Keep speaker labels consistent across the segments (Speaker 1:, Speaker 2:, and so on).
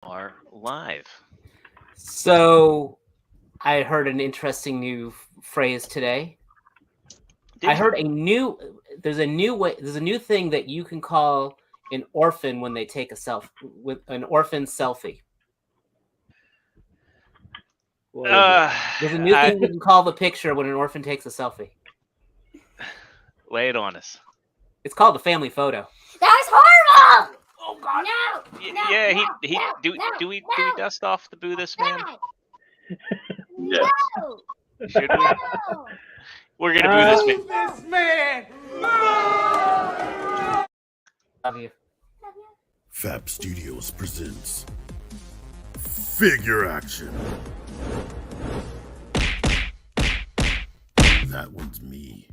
Speaker 1: Are live.
Speaker 2: So, I heard an interesting new phrase today.
Speaker 1: Did
Speaker 2: I
Speaker 1: you?
Speaker 2: heard there's a new way. There's a new thing that you can call an orphan when they take a with an orphan selfie.
Speaker 3: What is it?
Speaker 2: There's a new
Speaker 1: I,
Speaker 2: thing you can call the picture when an orphan takes a selfie.
Speaker 1: lay it on us.
Speaker 2: It's called the family photo.
Speaker 4: That was horrible!
Speaker 2: Oh God!
Speaker 4: No!
Speaker 1: Yeah,
Speaker 4: no,
Speaker 1: he
Speaker 4: no,
Speaker 1: do
Speaker 4: no,
Speaker 1: do we
Speaker 4: no,
Speaker 1: dust off the boo this man?
Speaker 4: No!
Speaker 1: Should we?
Speaker 4: No!
Speaker 1: We're gonna boo this man.
Speaker 2: Love you.
Speaker 5: Fab Studios presents Figure Action. That one's me.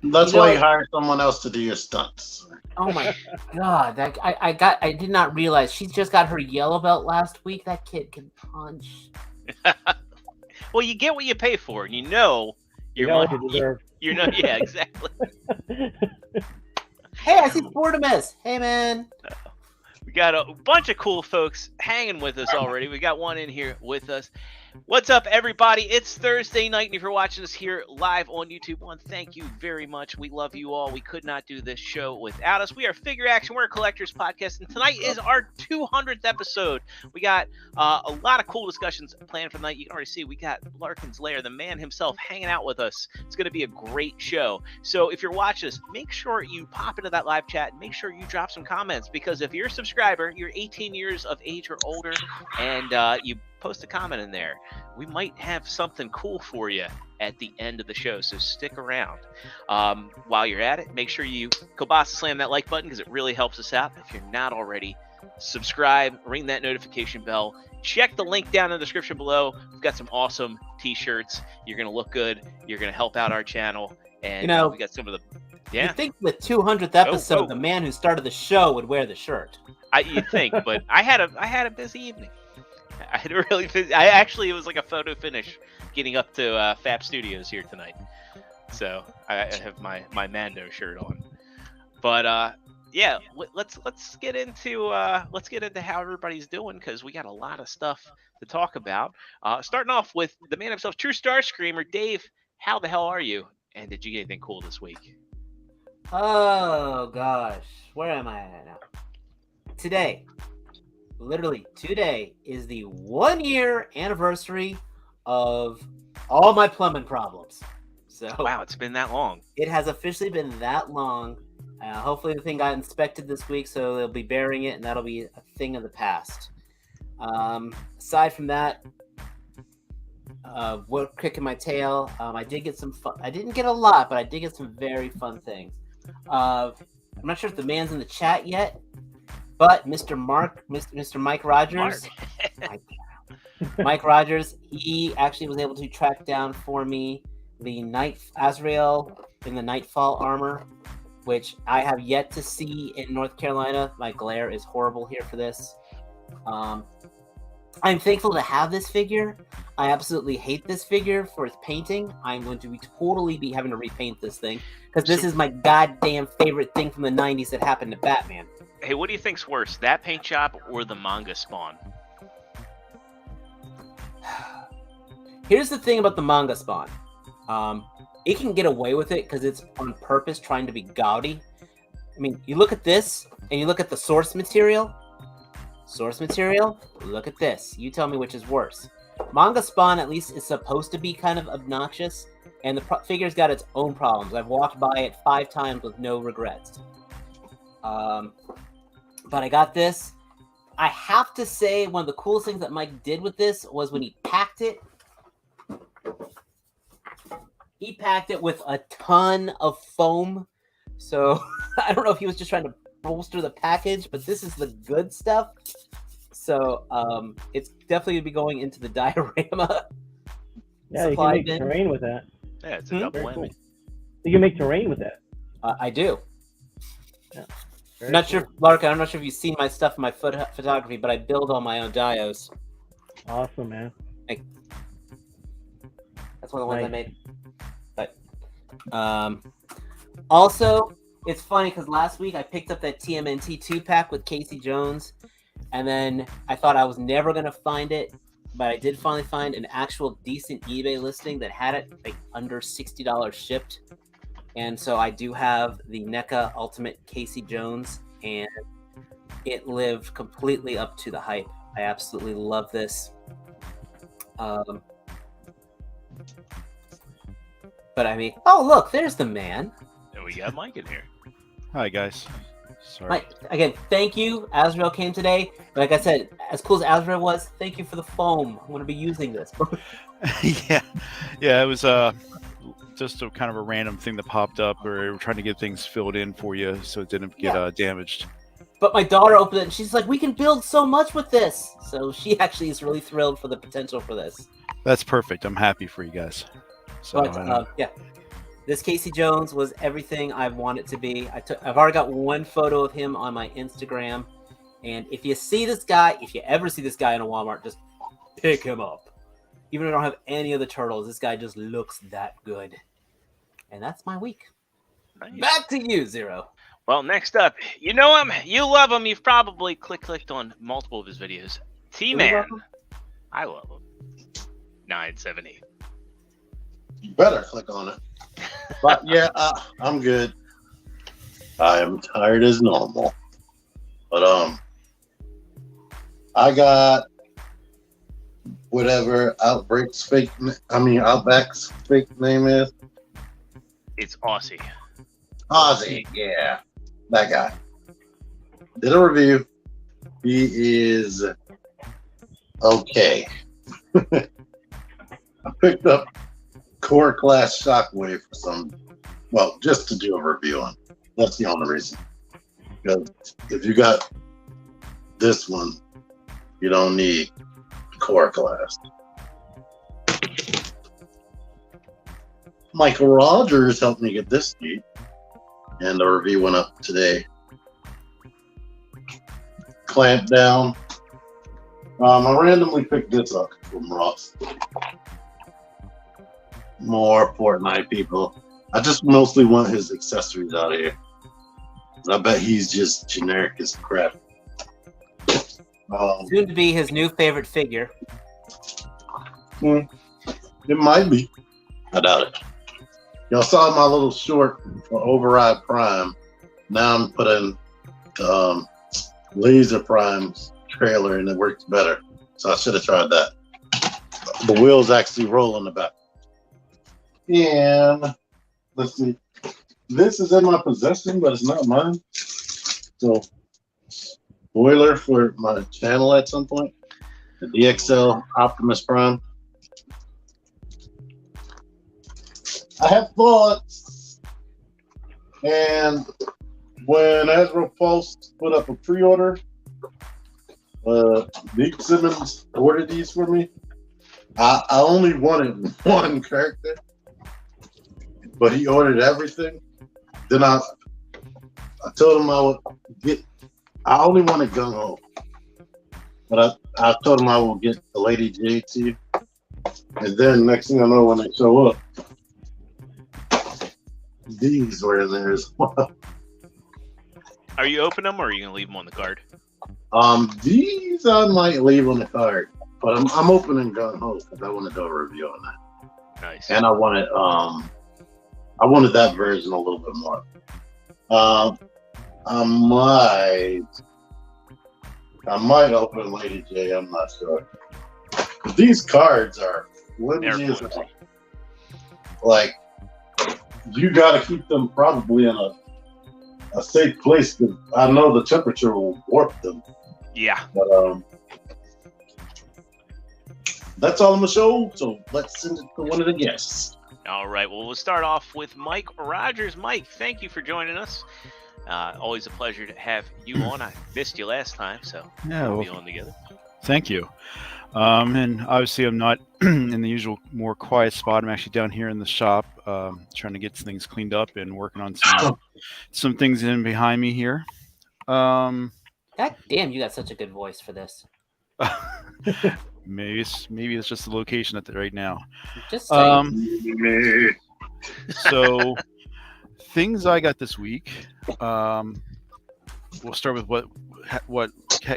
Speaker 6: That's
Speaker 2: You know
Speaker 6: why
Speaker 2: what?
Speaker 6: you hire someone else to do your stunts.
Speaker 2: Oh my God! I did not realize she just got her yellow belt last week. That kid can punch.
Speaker 1: Well, you get what you pay for, and you know
Speaker 3: You
Speaker 1: your
Speaker 3: know what
Speaker 1: money.
Speaker 3: you deserve.
Speaker 1: You know, yeah, exactly.
Speaker 2: Hey, I see Sportimus. Hey, man.
Speaker 1: We got a bunch of cool folks hanging with us already. We got one in here with us. What's up, everybody? It's Thursday night, and if you're watching us here live on YouTube, thank you very much. We love you all. We could not do this show without us. We are Figure Action. We're a collector's podcast, and tonight is our 200th episode. We got a lot of cool discussions planned for the night. You can already see we got Larkin's Lair, the man himself, hanging out with us. It's going to be a great show. So if you're watching us, make sure you pop into that live chat and make sure you drop some comments, because if you're a subscriber, you're 18 years of age or older, and you post a comment in there, we might have something cool for you at the end of the show, so stick around. While you're at it, make sure you kielbasa slam that like button, because it really helps us out. If you're not already, subscribe, ring that notification bell, check the link down in the description below. We've got some awesome t-shirts. You're gonna look good, you're gonna help out our channel, and we got some of the
Speaker 2: You think the 200th episode,
Speaker 1: oh.
Speaker 2: the man who started the show would wear the shirt?
Speaker 1: You think, but I had a busy evening. I had a really busy. It was like a photo finish getting up to Fab Studios here tonight. So I have my Mando shirt on. But yeah, let's get into how everybody's doing, because we got a lot of stuff to talk about. Starting off with the man himself, Trustarscreamer. Dave, how the hell are you? And did you get anything cool this week?
Speaker 2: Oh gosh, where am I at now? Literally today is the 1-year anniversary of all my plumbing problems. So
Speaker 1: Wow, it's been that long.
Speaker 2: it has officially been that long. Hopefully the thing got inspected this week, so they'll be burying it, and that'll be a thing of the past. Aside from that, what kicking my tail, I did get some fun. I didn't get a lot, but I did get some very fun things. I'm not sure if the man's in the chat yet, but Mr. Mike Rogers, Mike Rogers, he actually was able to track down for me the Azrael in the Nightfall armor, which I have yet to see in North Carolina. My glare is horrible here for this. I'm thankful to have this figure. I absolutely hate this figure for its painting. I'm going to be having to repaint this thing, because this is my goddamn favorite thing from the 90s that happened to Batman.
Speaker 1: Hey, what do you think's worse, that paint job or the manga spawn?
Speaker 2: Here's the thing about the manga spawn. It can get away with it because it's on purpose trying to be gaudy. I mean, you look at this and you look at the source material. Look at this. You tell me which is worse. Manga spawn at least is supposed to be kind of obnoxious, and the figure's got its own problems. I've walked by it 5 times with no regrets. But I got this. I have to say, one of the coolest things that Mike did with this was when he packed it. He packed it with a ton of foam. So I don't know if he was just trying to bolster the package, but this is the good stuff. So it's definitely going to be going into the diorama.
Speaker 3: Yeah, you can make terrain with that.
Speaker 1: Yeah, it's a double
Speaker 3: Very
Speaker 1: whammy.
Speaker 3: cool. You can make terrain with that.
Speaker 2: I do.
Speaker 3: Yeah.
Speaker 2: I'm not sure, Larkin, I'm not sure if you've seen my stuff in my photography, but I build all my own dios.
Speaker 3: Awesome, man.
Speaker 2: That's one of the ones I
Speaker 3: Nice.
Speaker 2: made. But also, it's funny because last week I picked up that TMNT 2-pack with Casey Jones, And then I thought I was never gonna find it, but I did finally find an actual decent eBay listing that had it like under $60 shipped. And so I do have the NECA Ultimate Casey Jones, and it lived completely up to the hype. I absolutely love this. But I mean, oh look, there's the man.
Speaker 1: And we got Mike in here.
Speaker 7: Hi guys. Sorry.
Speaker 2: Mike, again, thank you. Azrael came today. Like I said, as cool as Azrael was, thank you for the foam. I'm going to be using this.
Speaker 7: yeah, it was just a kind of a random thing that popped up, or we're trying to get things filled in for you so it didn't get damaged.
Speaker 2: But my daughter opened it and she's like, we can build so much with this. So she actually is really thrilled for the potential for this.
Speaker 7: That's perfect. I'm happy for you guys. So
Speaker 2: But yeah, this Casey Jones was everything I want it to be. I've already got one photo of him on my Instagram. And if you see this guy, if you ever see this guy in a Walmart, just pick him up. Even if I don't have any of the turtles, this guy just looks that good. And that's my week.
Speaker 1: Nice.
Speaker 2: Back to you, Zero.
Speaker 1: Well, next up, you know him, you love him, you've probably clicked on multiple of his videos. T-Man. I love him. 978.
Speaker 6: You better click on it. But yeah, I'm good. I am tired as normal. But I got whatever Outback's fake name is.
Speaker 1: It's Aussie.
Speaker 6: Ozzy, yeah, that guy. Did a review. He is okay. I picked up Core Class Shockwave for just to do a review on. That's the only reason. Because if you got this one, you don't need Core Class. Michael Rogers helped me get this seat, and the review went up today. Clamp down. I randomly picked this up from Ross. More Fortnite people. I just mostly want his accessories out of here. I bet he's just generic as crap.
Speaker 2: Soon to be his new favorite figure.
Speaker 6: It might be. I doubt it. Y'all saw my little short for Override Prime. Now I'm putting Laser Prime's trailer, and it works better. So I should have tried that. The wheels actually roll in the back. And let's see. This is in my possession, but it's not mine. So, spoiler for my channel at some point. The DXL Optimus Prime. I have thoughts, and when Ezra Pulse put up a pre-order, Nick Simmons ordered these for me. I only wanted one character, but he ordered everything. Then I told him I would get. I only wanted Gung Ho, but I told him I will get the Lady JT, and then next thing I know, when they show up, these were in there as well.
Speaker 1: Are you opening them, or are you gonna leave them on the card?
Speaker 6: These I might leave on the card, but I'm opening Gung Ho because I want to do a review on that.
Speaker 1: Nice.
Speaker 6: And I wanted that version a little bit more. I might open Lady J. I'm not sure. These cards are flimsy as hell. Like, you got to keep them probably in a safe place because I know the temperature will warp them.
Speaker 1: Yeah.
Speaker 6: But that's all I'm gonna show. So let's send it to one of the guests.
Speaker 1: All right. Well, we'll start off with Mike Rogers. Mike, thank you for joining us. Always a pleasure to have you on. I missed you last time, so we'll be on together.
Speaker 7: Thank you. And obviously, I'm not in the usual more quiet spot. I'm actually down here in the shop, trying to get things cleaned up and working on some things in behind me here.
Speaker 2: God damn, you got such a good voice for this.
Speaker 7: Maybe it's just the location at right now.
Speaker 2: Just saying.
Speaker 7: So things I got this week. We'll start with what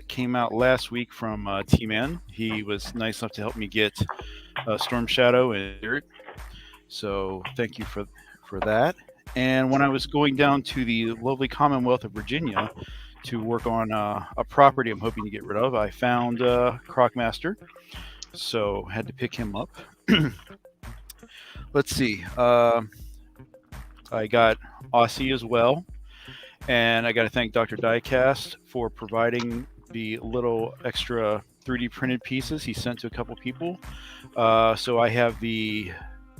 Speaker 7: came out last week from T-Man. He was nice enough to help me get Storm Shadow and Dirt. So thank you for that. And when I was going down to the lovely Commonwealth of Virginia to work on a property I'm hoping to get rid of, I found Crocmaster. So had to pick him up. Let's see. I got Aussie as well. And I got to thank Dr. Diecast for providing the little extra 3D printed pieces he sent to a couple people. So I have the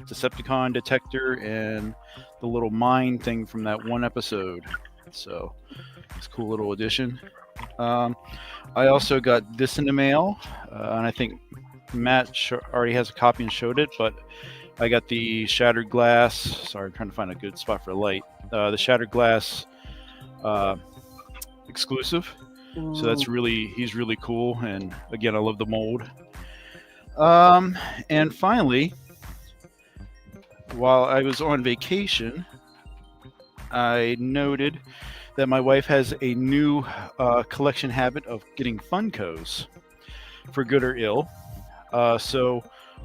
Speaker 7: Decepticon detector and the little mine thing from that one episode. So it's a cool little addition. I also got this in the mail, and I think Matt already has a copy and showed it, but I got the Shattered Glass. Sorry, I'm trying to find a good spot for light. The Shattered Glass exclusive. So that's he's really cool. And again, I love the mold. And finally, while I was on vacation, I noted that my wife has a new collection habit of getting Funkos, for good or ill. So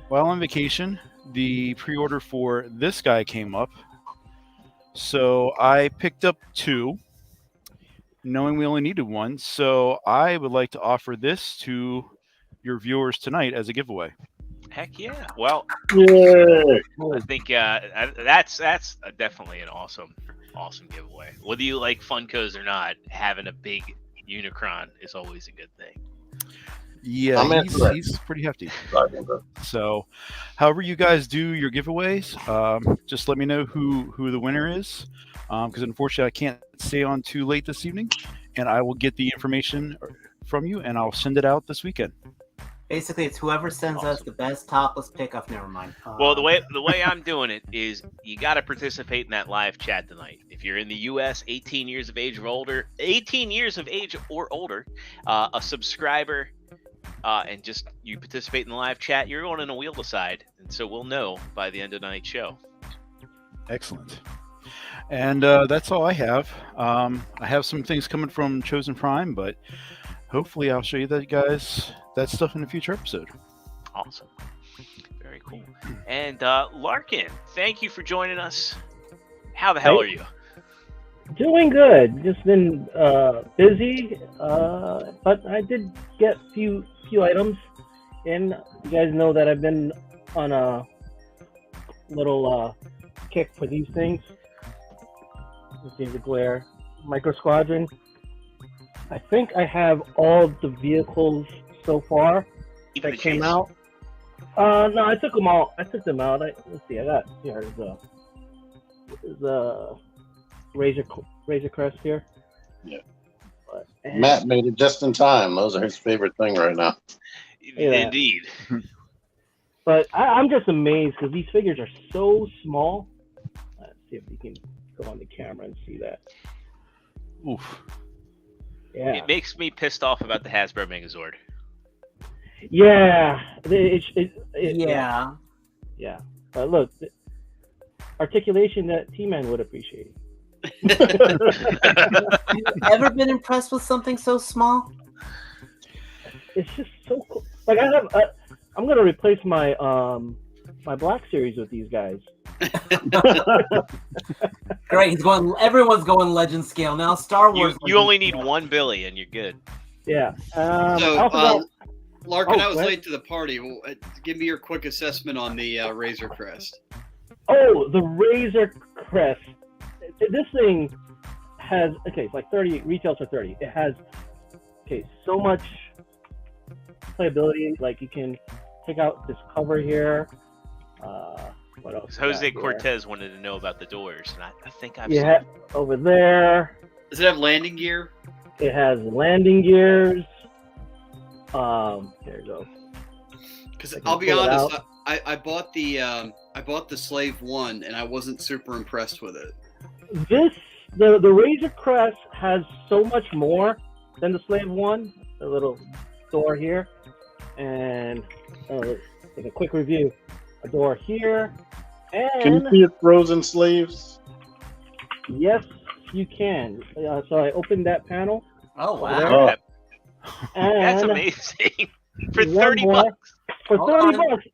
Speaker 7: while on vacation, the pre-order for this guy came up. So I picked up 2, knowing we only needed 1. So I would like to offer this to your viewers tonight as a giveaway.
Speaker 1: Heck yeah! Well,
Speaker 6: Yay.
Speaker 1: I think that's definitely an awesome giveaway. Whether you like Funkos or not, having a big Unicron is always a good thing.
Speaker 7: Yeah, he's pretty hefty. So, however you guys do your giveaways, just let me know who the winner is, because unfortunately I can't stay on too late this evening, and I will get the information from you, and I'll send it out this weekend.
Speaker 2: Basically, it's whoever sends us the best topless pic of. Never mind.
Speaker 1: Well, the way I'm doing it is you got to participate in that live chat tonight. If you're in the U.S., 18 years of age or older, a subscriber, and just you participate in the live chat, you're going in a wheel decide, and so we'll know by the end of tonight's show.
Speaker 7: Excellent. And that's all I have. I have some things coming from Chosen Prime, but hopefully I'll show you that stuff in a future episode.
Speaker 1: Awesome. Very cool. And Larkin, thank you for joining us. How the hell are you?
Speaker 3: Doing good. Just been busy, but I did get few items in. You guys know that I've been on a little kick for these things. Let's see the glare. Micro Squadron. I think I have all the vehicles so far that came out. No, I took them all. Let's see. I got there's a Razor Crest here.
Speaker 6: Yeah. Matt made it just in time. Those are his favorite thing right now.
Speaker 1: Indeed.
Speaker 3: But I'm just amazed because these figures are so small. Let's see if we can go on the camera and see that.
Speaker 7: Oof.
Speaker 3: Yeah.
Speaker 1: It makes me pissed off about the Hasbro Megazord.
Speaker 3: Yeah.
Speaker 2: Yeah.
Speaker 3: Look, articulation that T-Man would appreciate.
Speaker 2: Have you ever been impressed with something so small?
Speaker 3: It's just so cool. Like I'm gonna replace my my Black Series with these guys.
Speaker 2: Great, everyone's going legend scale now. Star Wars.
Speaker 1: You only need 1 Billy and you're good.
Speaker 3: Yeah.
Speaker 8: Larkin, I was late to the party. Well, give me your quick assessment on the Razor Crest.
Speaker 3: Oh, the Razor Crest. This thing has it's like 30 retails for 30. It has so much playability. Like you can take out this cover here. What else?
Speaker 1: Jose Cortez wanted to know about the doors, and I think I've
Speaker 3: seen it. Over there.
Speaker 8: Does it have landing gear?
Speaker 3: It has landing gears. There you go.
Speaker 8: Because I'll be honest, I bought the Slave 1 and I wasn't super impressed with it.
Speaker 3: The Razor Crest has so much more than the Slave 1. The little door here, and take a quick review. A door here, and
Speaker 6: can you see its frozen sleeves?
Speaker 3: Yes, you can. So I opened that panel.
Speaker 2: Oh wow!
Speaker 3: And
Speaker 1: That's amazing. For
Speaker 3: one
Speaker 1: 30
Speaker 3: more.
Speaker 1: bucks.
Speaker 3: For
Speaker 2: Hold
Speaker 3: 30
Speaker 2: on.
Speaker 3: bucks.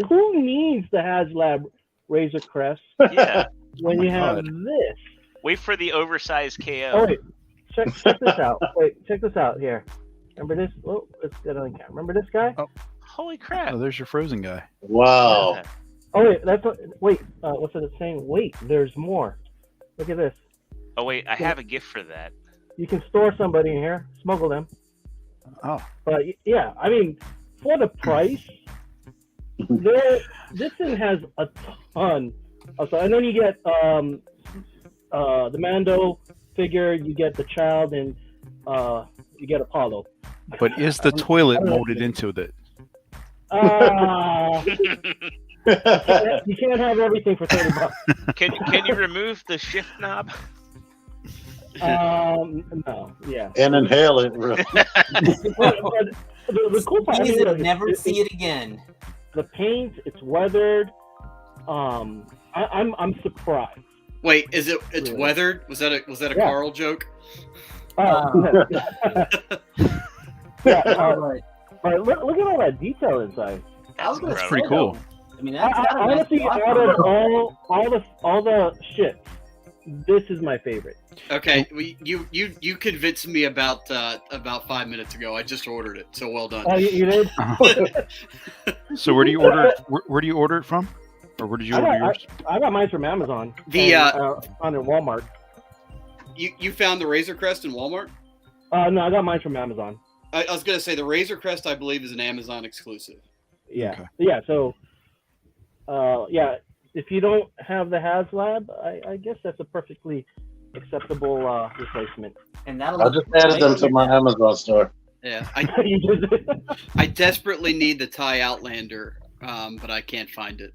Speaker 3: Who needs the HasLab Razor Crest
Speaker 1: Yeah.
Speaker 3: when
Speaker 7: my
Speaker 3: you have
Speaker 7: God.
Speaker 3: this?
Speaker 1: Wait for the oversized KO.
Speaker 3: Oh, wait. Check this out. Wait, check this out here. Remember this? Oh, let's get on camera. Remember this guy?
Speaker 1: Holy crap.
Speaker 7: Oh, there's your frozen guy.
Speaker 6: Wow.
Speaker 3: Oh, wait. Wait. What's it saying? Wait, there's more. Look at this.
Speaker 1: Oh, wait. I have a gift for that.
Speaker 3: You can store somebody in here, smuggle them.
Speaker 7: Oh,
Speaker 3: But yeah, I mean, for the price, this thing has a ton. And then you get the Mando figure, you get the child, and you get Apollo.
Speaker 7: but is the toilet molded into it?
Speaker 3: You can't have everything for $30.
Speaker 1: Can you remove the shift knob?
Speaker 3: No, yeah.
Speaker 6: And inhale it.
Speaker 3: But the cool part,
Speaker 2: Use
Speaker 3: I mean,
Speaker 2: it, never see it again.
Speaker 3: the paint, it's weathered. I'm surprised.
Speaker 8: Wait, it's
Speaker 3: Really?
Speaker 8: weathered? Was that a
Speaker 3: Yeah.
Speaker 8: Carl joke?
Speaker 3: Yeah,
Speaker 2: Alright.
Speaker 3: but look at all that detail inside.
Speaker 2: I was gonna
Speaker 1: That's
Speaker 2: say,
Speaker 7: pretty cool.
Speaker 2: I mean, that's got a nice
Speaker 3: Honestly,
Speaker 2: block
Speaker 3: out
Speaker 2: on
Speaker 3: of
Speaker 2: it.
Speaker 3: all the shit, this is my favorite.
Speaker 8: Okay, you convinced me about 5 minutes ago. I just ordered it, so well done.
Speaker 3: Oh, you did?
Speaker 7: So where do you order? Where do you order it from? Or where did you order yours?
Speaker 3: I got mine from Amazon.
Speaker 8: The,
Speaker 3: on at Walmart.
Speaker 8: You found the Razor Crest in Walmart?
Speaker 3: No, I got mine from Amazon.
Speaker 8: I was gonna say the Razor Crest, I believe, is an Amazon exclusive.
Speaker 3: Yeah.
Speaker 7: Okay.
Speaker 3: Yeah. So, yeah. If you don't have the HasLab, I guess that's a perfectly acceptable replacement.
Speaker 2: And that'll
Speaker 6: I just added them to my Amazon store.
Speaker 8: Yeah,
Speaker 3: You just-
Speaker 8: I desperately need the TIE Outlander, but I can't find it.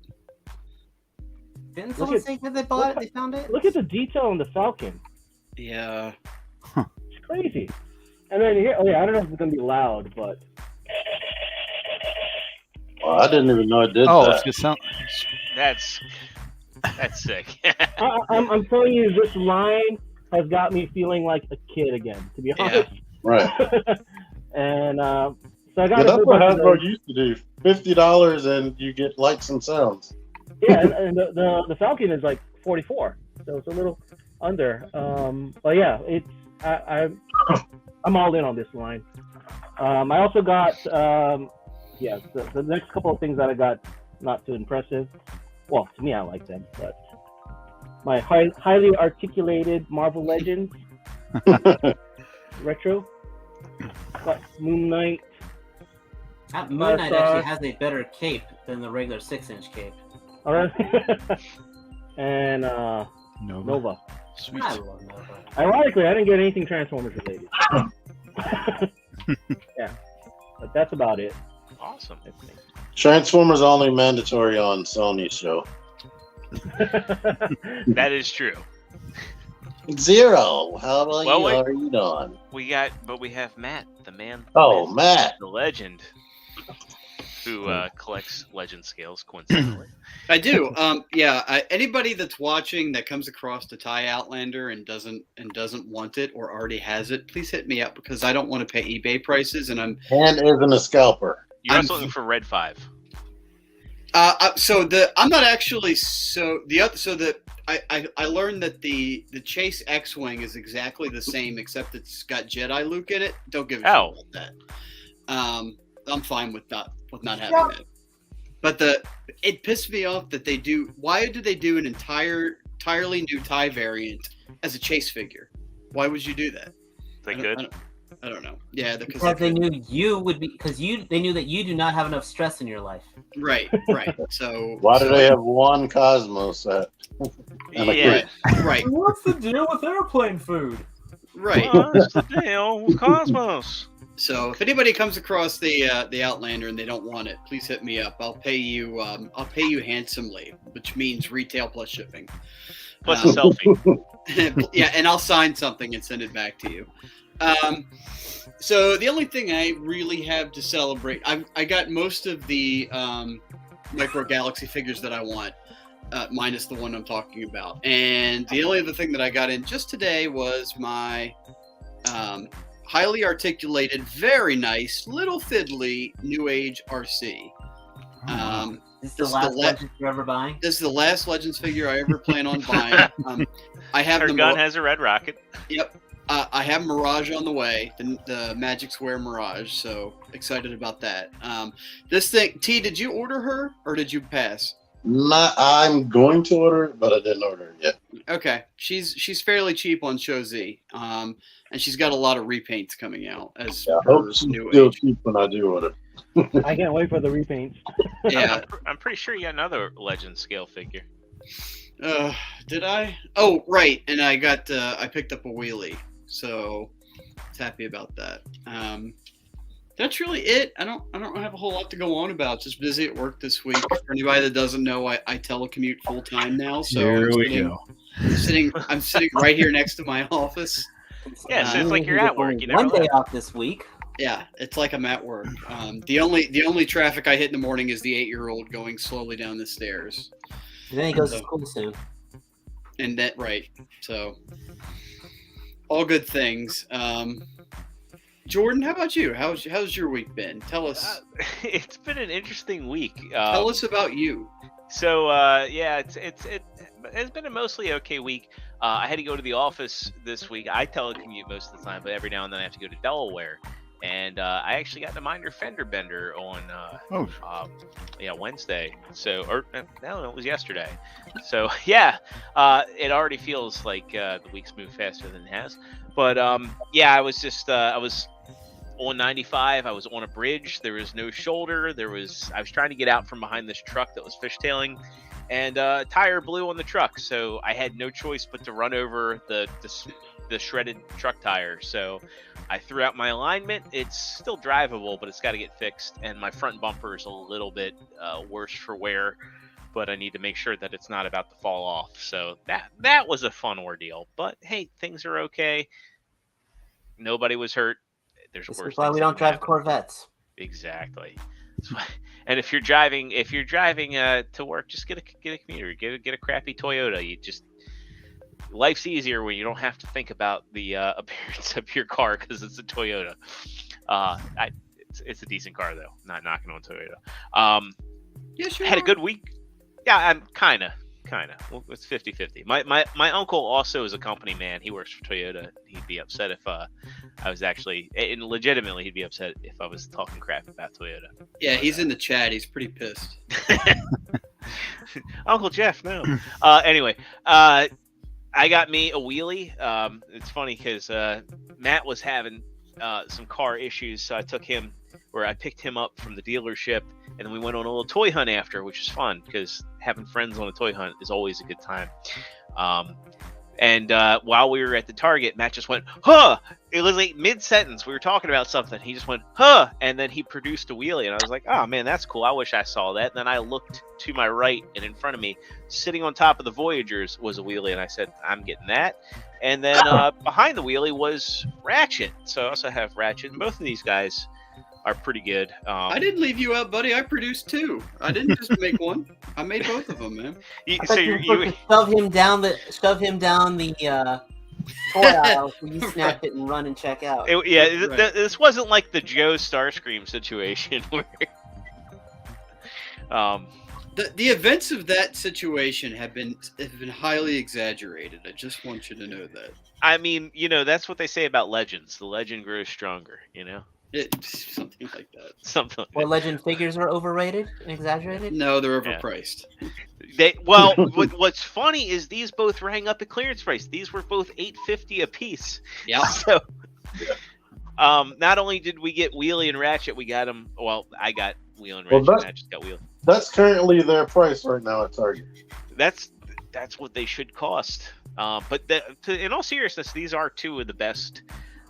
Speaker 2: Didn't someone
Speaker 3: at-
Speaker 2: say that they bought it? They found it?
Speaker 3: Look at the detail on the Falcon.
Speaker 8: Yeah.
Speaker 3: It's crazy. And then here, oh yeah, I don't know if it's gonna be loud, but
Speaker 6: Well, I didn't even know it did
Speaker 7: Oh,
Speaker 6: that.
Speaker 7: it's good sound.
Speaker 1: That's sick.
Speaker 3: I'm telling you, this line has got me feeling like a kid again, to be
Speaker 8: Yeah.
Speaker 3: honest.
Speaker 6: Right.
Speaker 3: And so I
Speaker 6: Yeah,
Speaker 3: got a
Speaker 6: that's
Speaker 3: whole
Speaker 6: what
Speaker 3: bunch of
Speaker 6: Hasbro
Speaker 3: those.
Speaker 6: used to do. $50 and you get lights and sounds.
Speaker 3: Yeah, and the Falcon is like 44, so it's a little under. But yeah, it's I'm all in on this line. I also got the next couple of things that I got, not too impressive. Well, to me, I like them, but my highly articulated Marvel Legends retro, got Moon Knight.
Speaker 2: That Moon Knight actually has a better cape than the regular 6-inch cape.
Speaker 3: All right, and Nova.
Speaker 7: Sweet.
Speaker 2: I love Nova.
Speaker 3: Ironically, I didn't get anything Transformers related. Yeah, but that's about it.
Speaker 1: Awesome.
Speaker 6: Transformers only mandatory on Sony's show.
Speaker 1: That is true.
Speaker 6: Zero. How about
Speaker 1: Well,
Speaker 6: you?
Speaker 1: wait.
Speaker 6: How are you doing?
Speaker 1: We have Matt, the man.
Speaker 6: Oh,
Speaker 1: the
Speaker 6: Matt.
Speaker 1: the legend, who collects legend scales coincidentally.
Speaker 8: I do. Anybody that's watching that comes across the TIE Outlander and doesn't want it or already has it, please hit me up because I don't want to pay eBay prices, and I'm
Speaker 6: And isn't a scalper.
Speaker 1: You're
Speaker 8: I'm-
Speaker 1: also looking for Red 5.
Speaker 8: I'm not actually I learned that the Chase X-wing is exactly the same except it's got Jedi Luke in it. Don't give a shit about that. I'm fine with not having that. But it pissed me off that they do. Why do they do an entirely new TIE variant as a Chase figure? Why would you do that?
Speaker 1: They could.
Speaker 8: I don't know. Yeah,
Speaker 2: Because they knew you would be. Because they knew that you do not have enough stress in your life.
Speaker 8: Right. So
Speaker 6: Why do they have one Cosmos set? And a
Speaker 1: Yeah.
Speaker 8: Right.
Speaker 2: What's the deal with airplane food?
Speaker 8: Right.
Speaker 1: What's the deal with Cosmos?
Speaker 8: So if anybody comes across the Outlander and they don't want it, please hit me up. I'll pay you handsomely, which means retail plus shipping.
Speaker 1: Plus a selfie.
Speaker 8: Yeah, and I'll sign something and send it back to you. So the only thing I really have to celebrate, I got most of the Micro Galaxy figures that I want, minus the one I'm talking about. And the only other thing that I got in just today was my highly articulated, very nice, little fiddly New Age RC.
Speaker 2: This is the last Legends you're ever buying?
Speaker 8: This is the last Legends figure I ever plan on buying. I have
Speaker 1: Her gun has a red rocket.
Speaker 8: Yep. I have Mirage on the way, the Magic Square Mirage, so excited about that. This thing, T, did you order her or did you pass?
Speaker 6: I'm going to order it, but I didn't order it yet.
Speaker 8: Okay, she's fairly cheap on Show Z, and she's got a lot of repaints coming out as
Speaker 6: I hope she's still cheap when I do order.
Speaker 3: I can't wait for the repaints.
Speaker 8: Yeah,
Speaker 1: I'm pretty sure you got another Legend scale figure.
Speaker 8: Did I? Oh, right, and I picked up a wheelie, so happy about that. That's really it. I don't have a whole lot to go on about. Just busy at work this week. For anybody that doesn't know, I telecommute full time now. So I'm sitting right here next to my office.
Speaker 1: Yeah, so it's like you're at work. You never
Speaker 2: One day off this week.
Speaker 8: Yeah, it's like I'm at work. The only traffic I hit in the morning is the 8-year-old going slowly down the stairs.
Speaker 2: And then he goes to school soon.
Speaker 8: And that right. So all good things. Jordan, how about you? How's your week been? Tell us.
Speaker 1: It's been an interesting week.
Speaker 8: Tell us about you.
Speaker 1: So yeah, it's been a mostly okay week. I had to go to the office this week. I telecommute most of the time, but every now and then I have to go to Delaware. And I actually got a minor fender bender on Wednesday. So no, it was yesterday. So yeah, it already feels like the week's moved faster than it has. But yeah, I was on 95. I was on a bridge. There was no shoulder. I was trying to get out from behind this truck that was fishtailing, and a tire blew on the truck. So I had no choice but to run over the shredded truck tire. So I threw out my alignment. It's still drivable, but it's got to get fixed. And my front bumper is a little bit worse for wear, but I need to make sure that it's not about to fall off. So that was a fun ordeal. But hey, things are okay. Nobody was hurt. There's
Speaker 2: This
Speaker 1: worse
Speaker 2: is why we don't drive Corvettes.
Speaker 1: Exactly. And if you're driving to work, just get a commuter. Get a crappy Toyota. Life's easier when you don't have to think about the appearance of your car because it's a Toyota. It's a decent car though. Not knocking on Toyota.
Speaker 8: Yeah, sure.
Speaker 1: Had a good week. Yeah, I'm kind of. Well, it's 50-50. My uncle also is a company man. He works for Toyota. He'd be upset if I was actually, and legitimately, he'd be upset if I was talking crap about Toyota.
Speaker 8: Yeah, he's in the chat. He's pretty pissed.
Speaker 1: Uncle Jeff, no. Anyway, I got me a wheelie. It's funny because Matt was having some car issues, so I picked him up from the dealership, and then we went on a little toy hunt after, which is fun because having friends on a toy hunt is always a good time. And while we were at the Target, Matt just went, huh! It was like mid-sentence. We were talking about something. He just went, huh! And then he produced a wheelie. And I was like, oh, man, that's cool. I wish I saw that. And then I looked to my right, and in front of me, sitting on top of the Voyagers, was a wheelie. And I said, I'm getting that. And then behind the wheelie was Ratchet. So I also have Ratchet. And both of these guys are pretty good.
Speaker 8: I didn't leave you out, buddy. I produced two. I didn't just make one. I made both of them, man.
Speaker 2: So you shove him down the toy aisle so you snap it and run and check out.
Speaker 1: This wasn't like the Joe Starscream situation where
Speaker 8: the events of that situation have been highly exaggerated. I just want you to know that.
Speaker 1: I mean, that's what they say about legends. The legend grows stronger,
Speaker 8: Something like that.
Speaker 1: Something.
Speaker 2: Well, legend figures are overrated and exaggerated?
Speaker 8: No, they're overpriced.
Speaker 1: What's funny is these both rang up at clearance price. These were both $8.50 a piece.
Speaker 8: Yeah.
Speaker 1: So, not only did we get Wheelie and Ratchet, we got them. Well, I got Wheelie and Ratchet. And I just got Wheelie.
Speaker 6: That's currently their price right now at Target.
Speaker 1: That's what they should cost. But in all seriousness, these are two of the best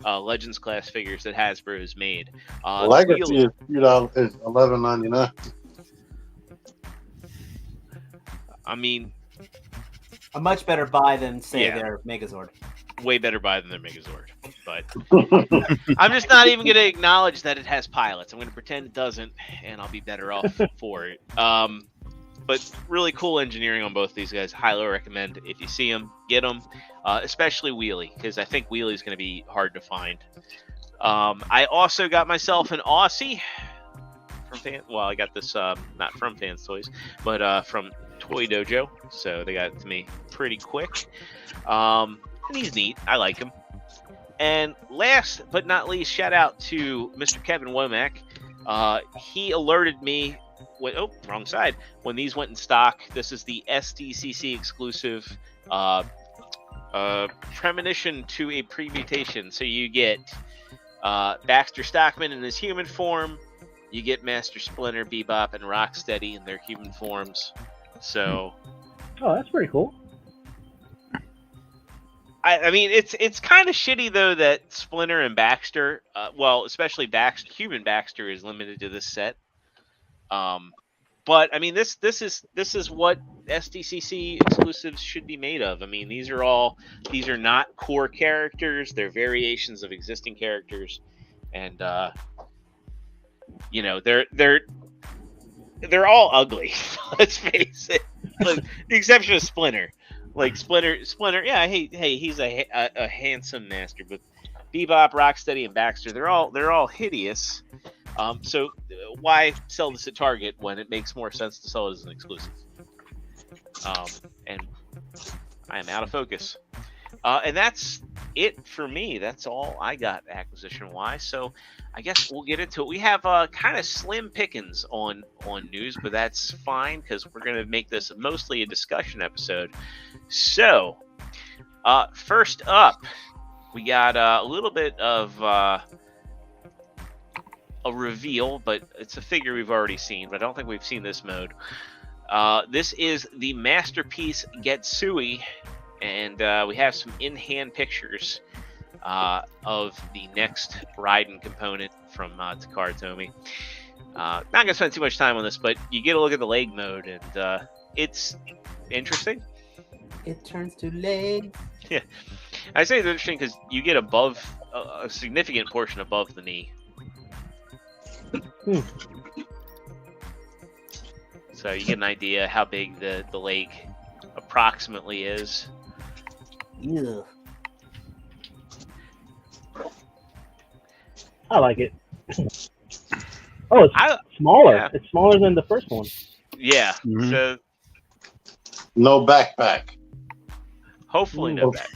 Speaker 1: Legends class figures that Hasbro has made.
Speaker 6: Legacy is $11.99.
Speaker 1: I mean,
Speaker 2: a much better buy than their Megazord.
Speaker 1: Way better buy than their Megazord. But I'm just not even going to acknowledge that it has pilots. I'm going to pretend it doesn't, and I'll be better off for it. But really cool engineering on both these guys. Highly recommend if you see them, get them. Especially Wheelie, because I think Wheelie is going to be hard to find. I also got myself an Aussie from Well, I got this not from Fans Toys, but from Toy Dojo. So they got it to me pretty quick. And he's neat. I like him. And last but not least, shout out to Mr. Kevin Womack. He alerted me. Wrong side. When these went in stock, this is the SDCC exclusive premonition to a premutation. So you get Baxter Stockman in his human form. You get Master Splinter, Bebop, and Rocksteady in their human forms. So,
Speaker 3: that's pretty cool.
Speaker 1: I mean, it's kind of shitty though that Splinter and Baxter, especially human Baxter, is limited to this set. But I mean, this is what SDCC exclusives should be made of. I mean, these are not core characters; they're variations of existing characters, and they're all ugly. Let's face it. Like, the exception of Splinter. Like Splinter, yeah, hey, he's a handsome master, but Bebop, Rocksteady, and Baxter, they're all hideous. So why sell this at Target when it makes more sense to sell it as an exclusive? And I am out of focus. And that's it for me. That's all I got acquisition-wise. So I guess we'll get into it. We have kind of slim pickings on news, but that's fine because we're going to make this mostly a discussion episode. So first up, we got a little bit of a reveal, but it's a figure we've already seen, but I don't think we've seen this mode. This is the Masterpiece Getsui, and we have some in-hand pictures of the next Raiden component from Takara Tomy. Not going to spend too much time on this, but you get a look at the leg mode, and it's interesting.
Speaker 2: It turns to leg.
Speaker 1: Yeah. I say it's interesting because you get above a significant portion above the knee. So you get an idea how big the leg approximately is.
Speaker 2: Yeah.
Speaker 3: I like it. Oh, it's smaller.
Speaker 1: Yeah.
Speaker 3: It's smaller than the first one.
Speaker 1: Yeah.
Speaker 7: Mhm.
Speaker 1: So
Speaker 6: No backpack.
Speaker 1: hopefully no back.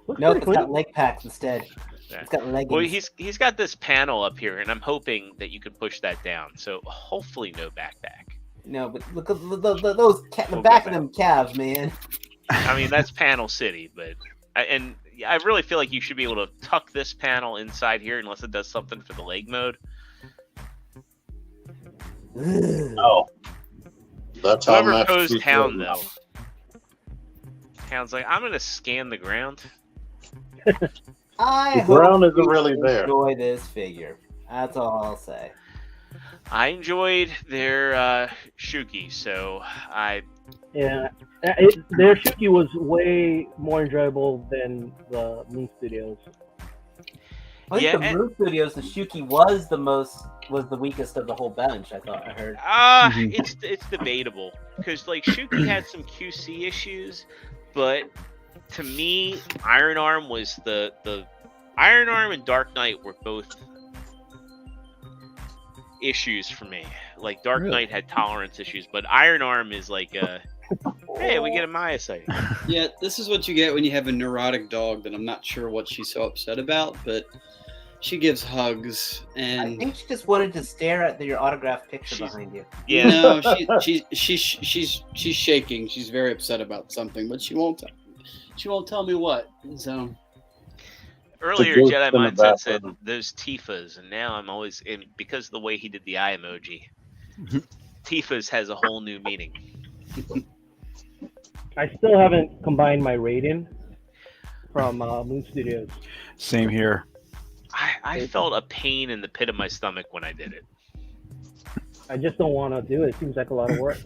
Speaker 3: Looks
Speaker 2: No,
Speaker 3: pretty
Speaker 2: it's
Speaker 3: clean.
Speaker 2: got leg packs instead.
Speaker 1: Yeah.
Speaker 2: It's got leggings.
Speaker 1: Well, he's got this panel up here, and I'm hoping that you can push that down. So hopefully no backpack.
Speaker 2: No, but look at those the
Speaker 1: We'll
Speaker 2: back
Speaker 1: get
Speaker 2: of them calves, man.
Speaker 1: I mean, that's Panel City, but I really feel like you should be able to tuck this panel inside here unless it does something for the leg mode.
Speaker 2: Ugh.
Speaker 6: Oh. That's how
Speaker 1: Whoever
Speaker 6: Masterpiece
Speaker 1: posed Hound,
Speaker 6: goes.
Speaker 1: though. Hound's like, I'm going to scan the ground.
Speaker 2: I
Speaker 6: The
Speaker 2: hope
Speaker 6: ground isn't
Speaker 2: you
Speaker 6: really there.
Speaker 2: enjoy this figure. That's all I'll say.
Speaker 1: I enjoyed their Shuki, so
Speaker 3: Yeah, their Shuki was way more enjoyable than the Moon Studios.
Speaker 2: I think
Speaker 1: Yeah,
Speaker 2: the
Speaker 1: and-
Speaker 2: Moon Studios, the Shuki was the weakest of the whole bunch. I heard.
Speaker 1: it's debatable because like Shuki had some QC issues, but to me, Iron Arm was the Iron Arm and Dark Knight were both issues for me. Like Dark Knight had tolerance issues, but Iron Arm is like hey, we get a myocyte.
Speaker 8: Yeah, this is what you get when you have a neurotic dog that I'm not sure what she's so upset about, but she gives hugs
Speaker 2: I
Speaker 8: and
Speaker 2: think she just wanted to stare at your autographed picture
Speaker 1: She's-
Speaker 2: behind you.
Speaker 1: Yeah.
Speaker 8: no, she's shaking. She's very upset about something, but she won't tell me what. So
Speaker 1: Earlier,
Speaker 6: ghost
Speaker 1: Jedi
Speaker 6: in the
Speaker 1: Mindset said
Speaker 6: bathroom.
Speaker 1: those Tifas, and now I'm always in because of the way he did the eye emoji. Tifas has a whole new meaning.
Speaker 3: I still haven't combined my Raiden from Moon Studios.
Speaker 7: Same here.
Speaker 1: I felt a pain in the pit of my stomach when I did it.
Speaker 3: I just don't want to do it. It seems like a lot of work.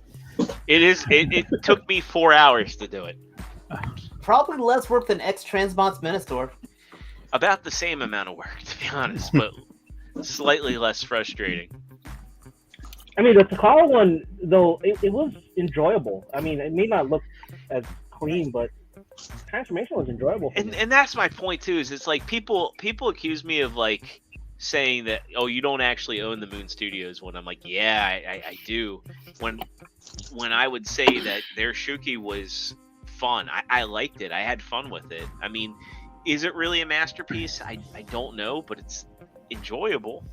Speaker 1: It took me 4 hours to do it.
Speaker 2: Probably less work than X-Transbots Ministor.
Speaker 1: About the same amount of work, to be honest, but slightly less frustrating.
Speaker 3: I mean, the Takara one, though, it was enjoyable. I mean, it may not look as clean, but transformation was enjoyable. For me.
Speaker 1: And that's my point too. Is it's like people accuse me of like saying that, oh, you don't actually own the Moon Studios, when I'm like, yeah, I do. When I would say that their Shuki was fun, I liked it. I had fun with it. I mean, is it really a masterpiece? I don't know, but it's enjoyable.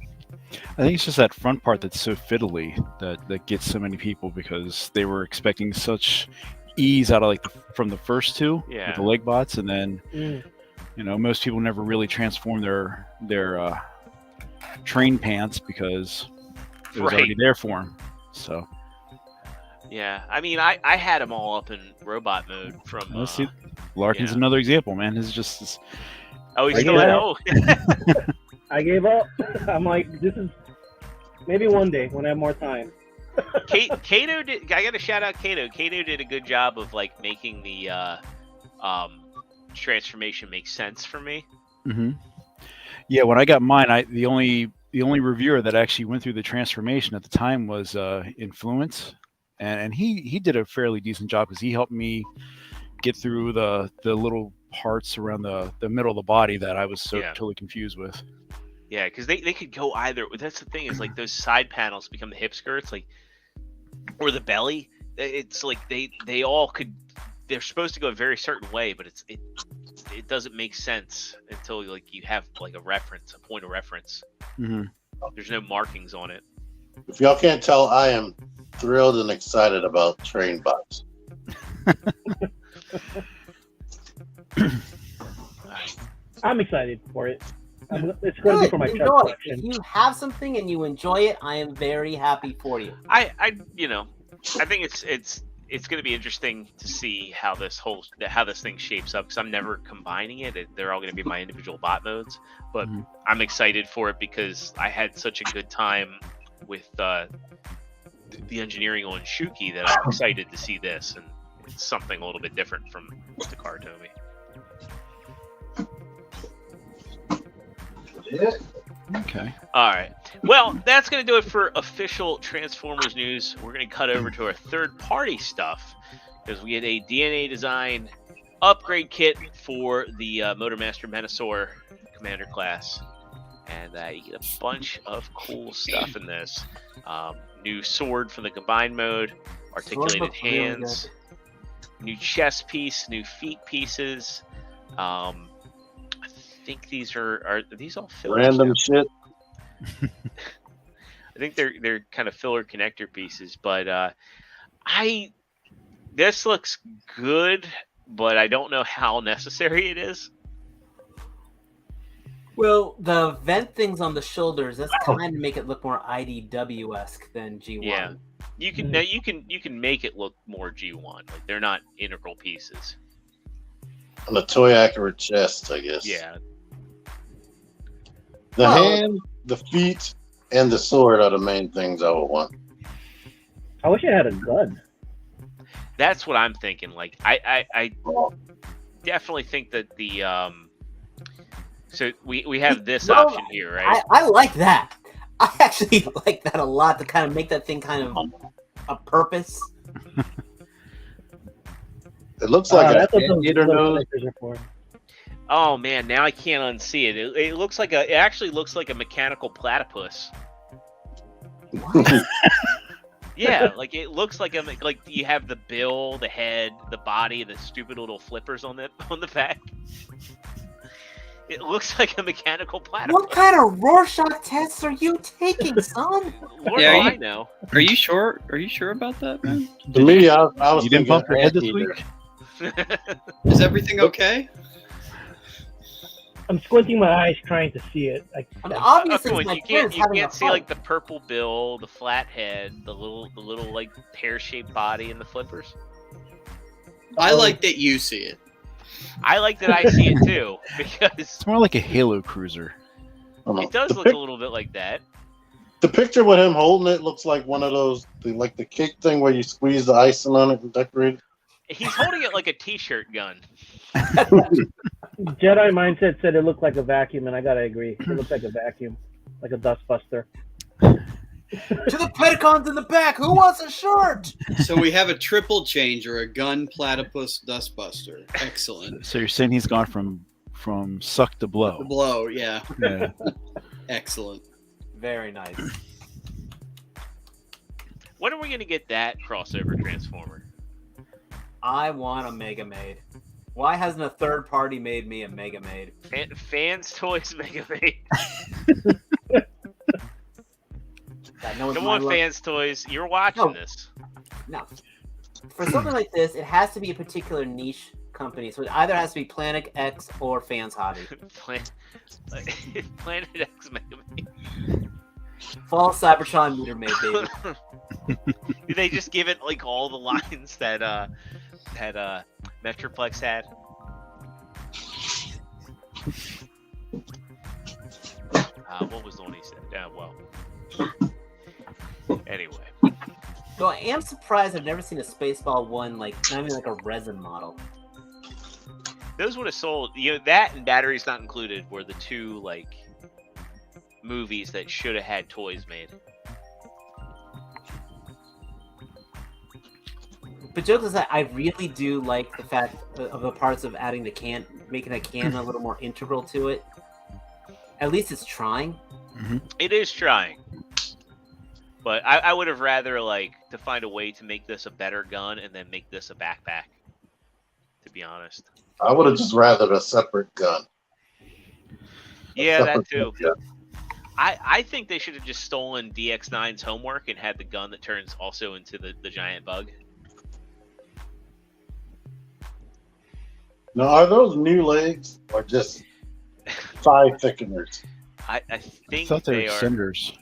Speaker 7: I think it's just that front part that's so fiddly that gets so many people, because they were expecting such ease out of like from the first two with the leg bots, and then you know, most people never really transform their train pants because it was already there for them. So
Speaker 1: yeah, I mean, I had them all up in robot mode from.
Speaker 7: Let's see, Larkin's another example, man. It's just this.
Speaker 1: Oh, he's still out.
Speaker 3: I gave up. I'm like, this is maybe one day when I have more time.
Speaker 1: Kato did. I got to shout out Kato. Kato did a good job of like making the transformation make sense for me.
Speaker 7: Mm-hmm. Yeah, when I got mine, the only reviewer that actually went through the transformation at the time was Influence, and he did a fairly decent job, because he helped me get through the little parts around the middle of the body that I was so totally confused with.
Speaker 1: Yeah, because they could go either. That's the thing, is like those side panels become the hip skirts, like, or the belly. It's like they all could. They're supposed to go a very certain way, but it doesn't make sense until like you have like a point of reference.
Speaker 7: Mm-hmm.
Speaker 1: There's no markings on it.
Speaker 6: If y'all can't tell, I am thrilled and excited about train bots.
Speaker 3: I'm excited for it. It's going to be for my truck collection.
Speaker 2: If you have something and you enjoy it, I am very happy for you.
Speaker 1: I think it's going to be interesting to see how this thing shapes up, because I'm never combining it. They're all going to be my individual bot modes, but I'm excited for it because I had such a good time with the engineering on Shuki that I'm excited to see this, and it's something a little bit different from what the car told me.
Speaker 7: Okay.
Speaker 1: All right. Well, that's going to do it for official Transformers news. We're going to cut over to our third-party stuff, because we had a DNA design upgrade kit for the Motormaster Menasor Commander class, and you get a bunch of cool stuff in this. New sword from the combined mode, articulated hands, new chest piece, new feet pieces. I think these are these all fillers?
Speaker 6: Random shit.
Speaker 1: I think they're kind of filler connector pieces, but this looks good, but I don't know how necessary it is.
Speaker 2: Well, the vent things on the shoulders, that's kind of make it look more IDW-esque than G1.
Speaker 1: Yeah, you can make it look more G1. Like, they're not integral pieces.
Speaker 6: On the toy accurate chest, I guess.
Speaker 1: Yeah.
Speaker 6: The hand, the feet, and the sword are the main things I would want.
Speaker 3: I wish it had a gun.
Speaker 1: That's what I'm thinking. Like, I definitely think that the so we have this option here, right?
Speaker 2: I like that. I actually like that a lot, to kind of make that thing kind of a purpose.
Speaker 6: It looks like
Speaker 3: that's what those
Speaker 6: gator nose.
Speaker 3: are for.
Speaker 1: Oh man, now I can't unsee it. It actually looks like a mechanical platypus. Yeah, like it looks like you have the bill, the head, the body, and the stupid little flippers on the back. It looks like a mechanical platypus.
Speaker 2: What kind of Rorschach tests are you taking, son?
Speaker 1: Lord, I know.
Speaker 9: Are you sure? Are you sure about that, man?
Speaker 6: To me, I was
Speaker 7: You didn't
Speaker 6: thinking
Speaker 7: bump your head this
Speaker 6: anteater.
Speaker 7: week?
Speaker 8: Is everything okay?
Speaker 3: I'm squinting my eyes trying to see it.
Speaker 2: I mean, obviously,
Speaker 1: Okay,
Speaker 2: my
Speaker 1: you
Speaker 2: parents
Speaker 1: can't
Speaker 2: having a
Speaker 1: see
Speaker 2: fight.
Speaker 1: like the purple bill, the flat head, the little like pear-shaped body, and the flippers.
Speaker 8: I like that you see it.
Speaker 1: I like that I see it too, because
Speaker 7: It's more like a Halo cruiser.
Speaker 1: it does look a little bit like that.
Speaker 6: The picture with him holding it looks like one of those, like the cake thing where you squeeze the icing on it and decorate it.
Speaker 1: He's holding it like a t-shirt gun.
Speaker 3: Jedi Mindset said it looked like a vacuum, and I gotta agree. It looks like a vacuum, like a dustbuster.
Speaker 2: To the Pedicons in the back. Who wants a shirt?
Speaker 8: So we have a triple change or a gun platypus dustbuster. Excellent.
Speaker 7: So you're saying he's gone from suck to blow.
Speaker 8: The blow, yeah.
Speaker 7: Yeah.
Speaker 8: Excellent.
Speaker 2: Very nice.
Speaker 1: When are we going to get that crossover Transformer?
Speaker 2: I want a Mega Maid. Why hasn't a third party made me a Mega Maid?
Speaker 1: Fans Toys Mega Maid. Come on, Fans Toys. You're watching this.
Speaker 2: No. For something like this, it has to be a particular niche company. So it either has to be Planet X or Fans Hobby.
Speaker 1: Planet X Mega Maid.
Speaker 2: Fall Cybertron meter maid, baby.
Speaker 1: Do they just give it like all the lines that Metroplex had? What was the one he said? Yeah, well. Anyway.
Speaker 2: So I am surprised I've never seen a Spaceball 1, like, not even like a resin model.
Speaker 1: Those would have sold, that and Batteries Not Included were the two, like, movies that should have had toys made.
Speaker 2: But jokes aside, I really do like the fact of the parts of adding the can, making the can a little more integral to it. At least it's trying.
Speaker 7: Mm-hmm.
Speaker 1: It is trying. But I would have rather, like, to find a way to make this a better gun and then make this a backpack, to be honest.
Speaker 6: I would have just rather a separate gun.
Speaker 1: Yeah, that too. Gun. I think they should have just stolen DX9's homework and had the gun that turns also into the giant bug.
Speaker 6: Now, are those new legs or just thigh thickeners?
Speaker 1: I think
Speaker 7: I thought they were
Speaker 1: are
Speaker 7: cinders.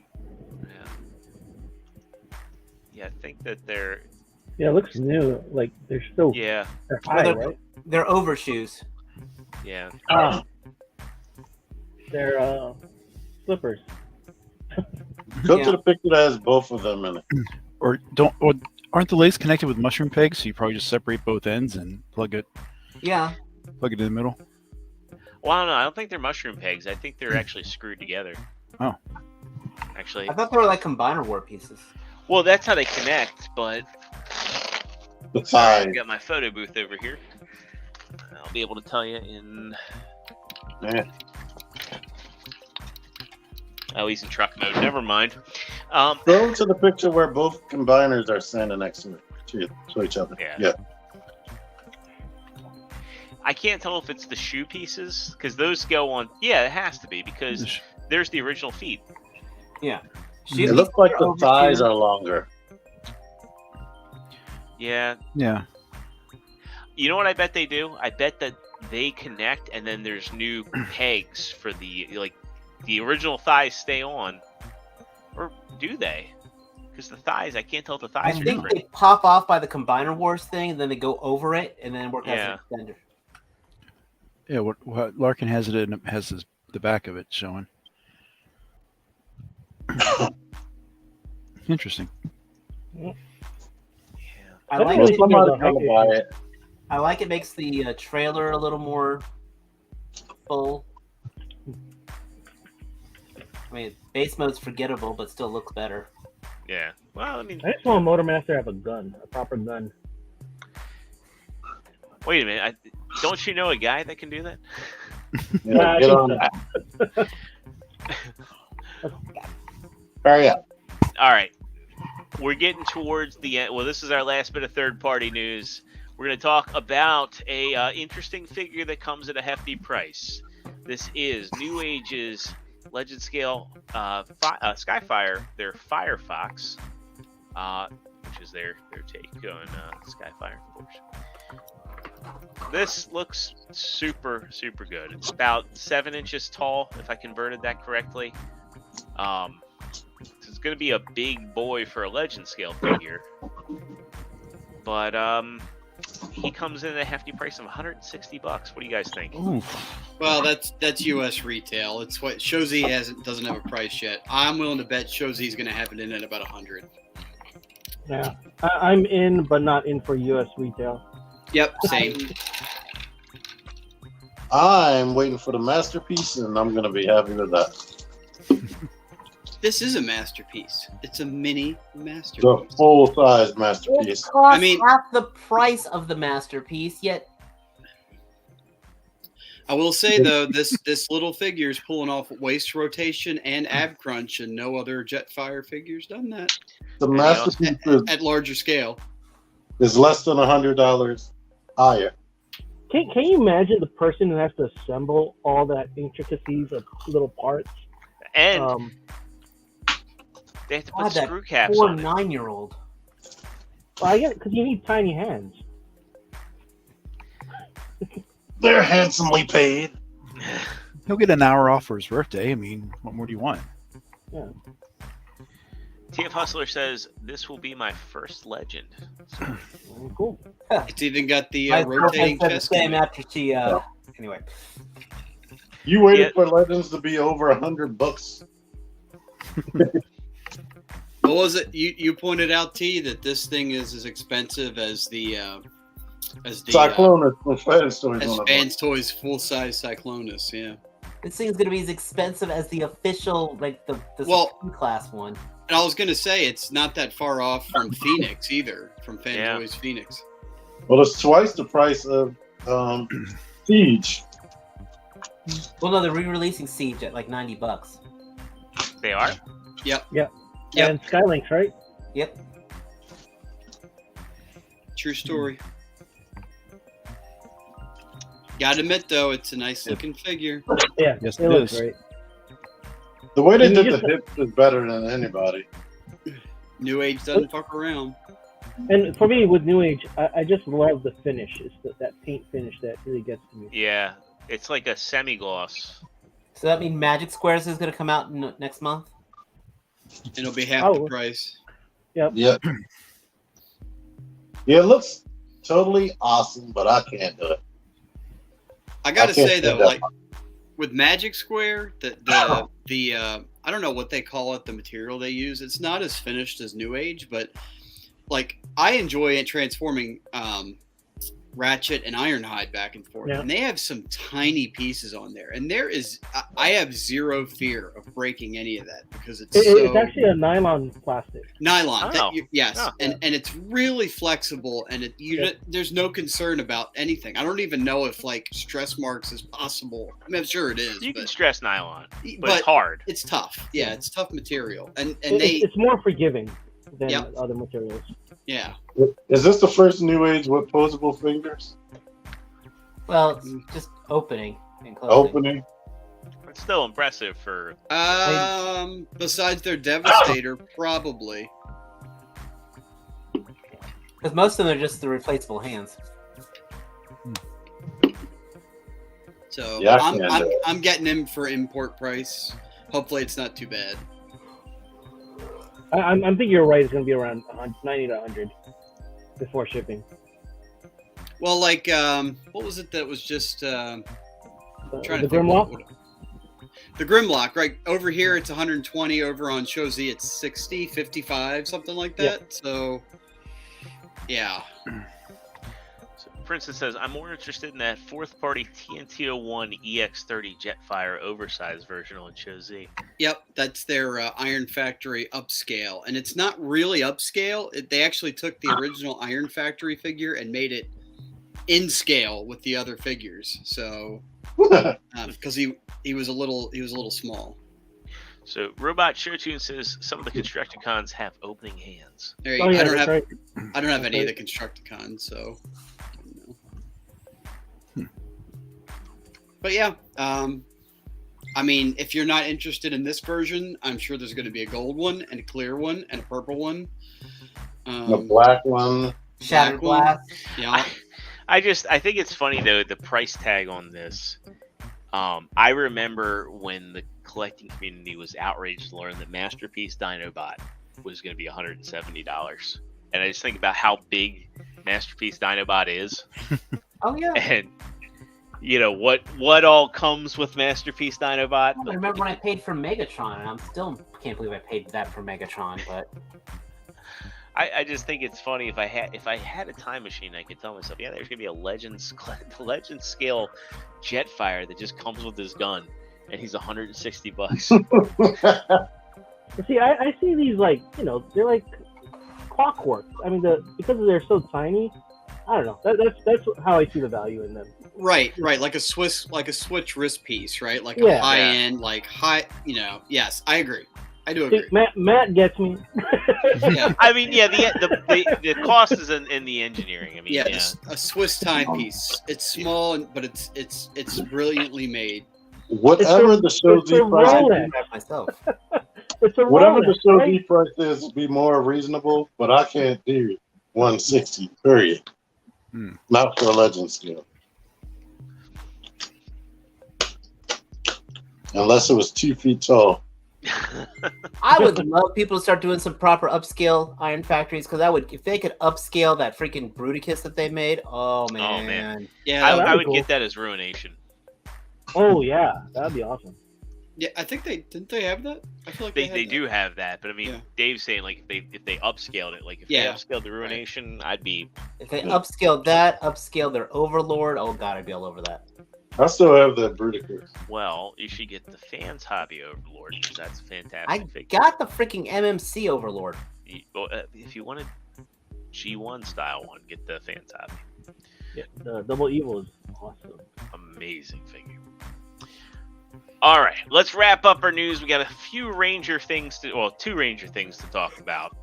Speaker 1: Yeah, I think that they're.
Speaker 3: Yeah, it looks new. Like they're still.
Speaker 1: Yeah.
Speaker 3: They're high, right?
Speaker 2: They're overshoes.
Speaker 1: Yeah.
Speaker 3: They're slippers.
Speaker 6: Go to the picture that has both of them in it.
Speaker 7: Or aren't the legs connected with mushroom pegs? So you probably just separate both ends and plug it.
Speaker 2: Yeah.
Speaker 7: Plug it in the middle.
Speaker 1: Well, I don't know. I don't think they're mushroom pegs. I think they're actually screwed together.
Speaker 7: Oh.
Speaker 1: Actually.
Speaker 2: I thought they were like combiner war pieces.
Speaker 1: Well, that's how they connect, but.
Speaker 6: Sorry,
Speaker 1: I got my photo booth over here. I'll be able to tell you in.
Speaker 6: Yeah.
Speaker 1: Oh, he's in truck mode. Never mind.
Speaker 6: Go to the picture where both combiners are standing next to each other.
Speaker 1: Yeah. I can't tell if it's the shoe pieces because those go on. Yeah, it has to be because there's the original feet.
Speaker 2: Yeah.
Speaker 6: It looks like the thighs are longer.
Speaker 1: Yeah.
Speaker 7: Yeah.
Speaker 1: You know what I bet they do? I bet that they connect and then there's new pegs for the original thighs stay on. Or do they? Because the thighs, I can't tell if the thighs are different.
Speaker 2: I think they pop off by the Combiner Wars thing and then they go over it and then work as an extender.
Speaker 7: Yeah, what Larkin has it in has the back of it showing. Interesting.
Speaker 2: Yeah.
Speaker 3: I
Speaker 2: like it makes the trailer a little more full. I mean, base mode's forgettable, but still looks better.
Speaker 1: Yeah. Well, I mean,
Speaker 3: I just want Motormaster have a gun, a proper gun.
Speaker 1: Wait a minute. Don't you know a guy that can do that?
Speaker 6: Yeah, get on that. Hurry up.
Speaker 1: All right. We're getting towards the end. Well, this is our last bit of third-party news. We're going to talk about a interesting figure that comes at a hefty price. This is New Age's Legend Scale Skyfire, their Firefox, which is their take on Skyfire, of course. This looks super, super good. It's about 7 inches tall, if I converted that correctly. It's going to be a big boy for a Legend Scale figure. But he comes in at a hefty price of $160. What do you guys think?
Speaker 7: Oof.
Speaker 8: Well, that's U.S. retail. It's what Shozi doesn't have a price yet. I'm willing to bet Shozi's going to have it in at about 100.
Speaker 3: Yeah, I'm in, but not in for U.S. retail.
Speaker 8: Yep, same.
Speaker 6: I'm waiting for the masterpiece, and I'm going to be happy with that.
Speaker 8: This is a masterpiece. It's a mini
Speaker 6: The
Speaker 8: masterpiece.
Speaker 6: full-size
Speaker 2: It
Speaker 6: masterpiece.
Speaker 2: costs
Speaker 8: I mean-
Speaker 2: half the price of the masterpiece, yet
Speaker 8: I will say though, this little figure is pulling off waist rotation and ab crunch, and no other Jetfire figure's done that
Speaker 6: The masterpiece
Speaker 8: at larger scale.
Speaker 6: is less than $100 higher.
Speaker 3: Can you imagine the person who has to assemble all that intricacies of little parts?
Speaker 1: And they have to put
Speaker 2: God, that
Speaker 1: screw caps
Speaker 2: poor
Speaker 1: on it.
Speaker 2: 9-year-old.
Speaker 3: Well, I get because you need tiny hands.
Speaker 6: They're handsomely paid.
Speaker 7: He'll get an hour off for his birthday. I mean, what more do you want?
Speaker 3: Yeah.
Speaker 1: TF Hustler says, this will be my first legend. So,
Speaker 3: Cool.
Speaker 8: It's even got the
Speaker 2: My
Speaker 8: rotating
Speaker 2: girlfriend said the
Speaker 8: chest.
Speaker 2: same after she. Anyway,
Speaker 6: You waited
Speaker 1: Yeah.
Speaker 6: for Legends to be over $100.
Speaker 8: What was it? You pointed out, T, that this thing is as expensive as the
Speaker 6: Cyclonus from Fans Toys
Speaker 8: as
Speaker 6: on the
Speaker 8: Fans Toys full size Cyclonus. Yeah.
Speaker 2: this thing's gonna be as expensive as the official, like the
Speaker 8: Well-
Speaker 2: Supreme class one.
Speaker 8: And I was gonna say it's not that far off from Phoenix either, from Fan
Speaker 1: Yeah.
Speaker 8: Toys Phoenix.
Speaker 6: Well, it's twice the price of Siege.
Speaker 2: Well, no, they're re-releasing Siege at like $90.
Speaker 1: they are?
Speaker 8: Yep.
Speaker 3: And Skylinks, right?
Speaker 2: Yep.
Speaker 8: True story. Gotta admit though, it's a nice looking figure.
Speaker 3: Yeah.
Speaker 7: Yes,
Speaker 3: it
Speaker 7: it
Speaker 3: looks
Speaker 7: is.
Speaker 3: great.
Speaker 6: The way they
Speaker 3: And you
Speaker 6: did the
Speaker 3: just-
Speaker 6: hips is better than anybody.
Speaker 8: New Age doesn't fuck around.
Speaker 3: And for me, with New Age, I just love the finish. It's that paint finish that really gets to me.
Speaker 1: Yeah. It's like a semi-gloss.
Speaker 2: So that means Magic Squares is gonna come out next month.
Speaker 8: It'll be half
Speaker 3: Oh.
Speaker 8: the price.
Speaker 6: Yep. Yeah, it looks totally awesome, but I can't do it.
Speaker 8: I gotta
Speaker 6: I can't
Speaker 8: say though,
Speaker 6: stand that
Speaker 8: like with Magic Square, the I don't know what they call it, the material they use. It's not as finished as New Age, but like I enjoy it transforming Ratchet and Ironhide back and forth,
Speaker 3: Yeah.
Speaker 8: and they have some tiny pieces on there, and I have zero fear of breaking any of that because it's
Speaker 3: It's actually a nylon plastic.
Speaker 8: nylon.
Speaker 1: Oh.
Speaker 8: Yes,
Speaker 1: Oh.
Speaker 8: and it's really flexible, and there's no concern about anything. I don't even know if like stress marks is possible. I mean, I'm sure it is,
Speaker 1: You can
Speaker 8: but,
Speaker 1: stress nylon, but
Speaker 8: but
Speaker 1: it's hard.
Speaker 8: it's tough. Yeah, it's tough material, and
Speaker 3: It's more forgiving than
Speaker 8: Yep.
Speaker 3: other materials.
Speaker 8: yeah.
Speaker 6: Is this the first New Age with posable fingers?
Speaker 2: Well, it's just opening and closing.
Speaker 6: Opening?
Speaker 1: It's still impressive for.
Speaker 8: Besides their Devastator, probably.
Speaker 2: Because most of them are just the replaceable hands.
Speaker 8: So
Speaker 6: Yeah, I can do it.
Speaker 8: I'm getting him for import price. Hopefully, it's not too bad.
Speaker 3: I'm thinking you're right. It's going to be around 90 to 100 before shipping.
Speaker 8: Well, like what was it that was just trying
Speaker 3: The
Speaker 8: to think
Speaker 3: Grimlock?
Speaker 8: what- The Grimlock, right? Over here it's 120. Over on Show Z it's 60, 55, something like that.
Speaker 3: Yeah.
Speaker 8: So, yeah.
Speaker 1: So, for instance, says I'm more interested in that fourth-party TNT-01 EX30 Jetfire oversized version on Show Z.
Speaker 8: Yep, that's their Iron Factory upscale, and it's not really upscale. They actually took the original Iron Factory figure and made it in scale with the other figures. So, because he was a little small.
Speaker 1: So Robot Showtune says some of the Constructicons have opening hands.
Speaker 8: There you
Speaker 3: Oh
Speaker 8: go.
Speaker 3: yeah,
Speaker 8: I don't
Speaker 3: that's
Speaker 8: have
Speaker 3: right.
Speaker 8: I don't have any of the
Speaker 3: That's
Speaker 8: Constructicons, so. I don't know. But yeah, I mean, if you're not interested in this version, I'm sure there's going to be a gold one and a clear one and a purple one.
Speaker 6: The black one.
Speaker 2: Shattered
Speaker 8: Black one.
Speaker 2: Blast.
Speaker 8: Yeah,
Speaker 1: I think it's funny though, the price tag on this. I remember when the collecting community was outraged to learn that Masterpiece Dinobot was going to be $170, and I just think about how big Masterpiece Dinobot is,
Speaker 2: Oh yeah.
Speaker 1: and you know what all comes with Masterpiece Dinobot.
Speaker 2: I remember when I paid for Megatron, and I'm still can't believe I paid that for Megatron. But
Speaker 1: I just think it's funny if I had a time machine, I could tell myself, yeah, there's gonna be a legend scale Jetfire that just comes with his gun, and he's $160.
Speaker 3: But see, I see these like, they're like clockwork. I mean, because they're so tiny. I don't know. That's how I see the value in them.
Speaker 8: Right, like a Switch wrist piece, right? Like
Speaker 3: Yeah.
Speaker 8: a high end, like high. Yes, I agree. I do
Speaker 3: See,
Speaker 8: agree.
Speaker 3: Matt gets me.
Speaker 8: Yeah.
Speaker 1: I mean, yeah, the cost is in the engineering. I mean,
Speaker 8: Yeah,
Speaker 1: yeah.
Speaker 8: a Swiss timepiece. It's small, but it's brilliantly made.
Speaker 6: Whatever the show
Speaker 3: it's a
Speaker 6: Z price,
Speaker 3: Rolex.
Speaker 2: Myself.
Speaker 3: It's a
Speaker 6: whatever the
Speaker 3: Rolex,
Speaker 6: show
Speaker 3: right?
Speaker 6: Z price is, be more reasonable. But I can't do 160. Period. Not for a legend scale. Unless it was 2 feet tall.
Speaker 2: I would love people to start doing some proper upscale iron factories because if they could upscale that freaking Bruticus that they made. Oh man.
Speaker 8: Yeah,
Speaker 1: I would
Speaker 3: cool.
Speaker 1: get that as Ruination.
Speaker 3: Oh yeah, that'd be awesome.
Speaker 8: yeah. I think didn't they have that? I feel like
Speaker 1: They
Speaker 8: had that.
Speaker 1: do have that, but I mean,
Speaker 8: Yeah.
Speaker 1: Dave's saying like if they upscaled it, like if
Speaker 8: Yeah.
Speaker 1: they upscaled the Ruination, I'd be.
Speaker 2: If they upscale their Overlord, oh god, I'd be all over that.
Speaker 6: I still have that Bruticus.
Speaker 1: Well, you should get the Fans Hobby Overlord because that's a fantastic
Speaker 2: I
Speaker 1: figure.
Speaker 2: got the freaking MMC Overlord.
Speaker 1: If you wanted G1 style one, get the Fans Hobby.
Speaker 3: Yeah, the Double Evil is awesome.
Speaker 1: Amazing figure. All right, let's wrap up our news. We got a few Ranger things two Ranger things to talk about.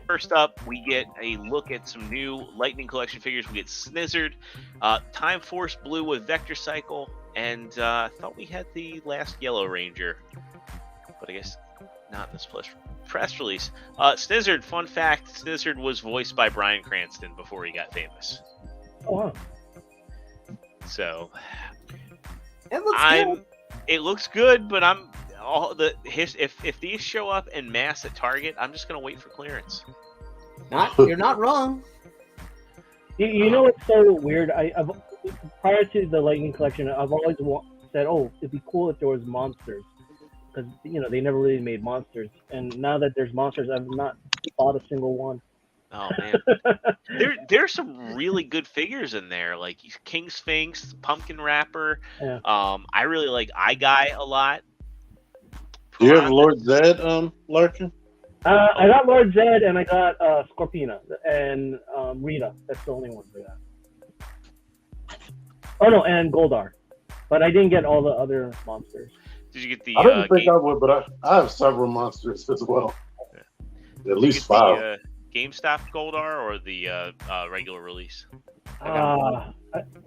Speaker 1: First up, we get a look at some new Lightning Collection figures. We get Snizzard, Time Force Blue with Vector Cycle, and I thought we had the last Yellow Ranger, but I guess not in this press release. Snizzard, fun fact, Snizzard was voiced by Bryan Cranston before he got famous.
Speaker 3: Oh, wow.
Speaker 1: So
Speaker 2: It looks good.
Speaker 1: it looks good, but if these show up en masse at Target, I'm just gonna wait for clearance.
Speaker 2: You're not wrong.
Speaker 3: You know what's so weird? I've prior to the Lightning Collection, I've always said, "Oh, it'd be cool if there was monsters," because they never really made monsters. And now that there's monsters, I've not bought a single one.
Speaker 1: Oh man, there's some really good figures in there, like King Sphinx, Pumpkin Rapper.
Speaker 3: Yeah.
Speaker 1: I really like Eye Guy a lot.
Speaker 6: Do you have Lord Zed, Larkin?
Speaker 3: I got Lord Zed and I got Scorpina and Rita. That's the only ones I got. Oh no, and Goldar, but I didn't get all the other monsters.
Speaker 1: Did you get the?
Speaker 6: I didn't think I would, but I have several monsters as well. Yeah. At least 5.
Speaker 1: The, GameStop Goldar or the regular release?
Speaker 3: I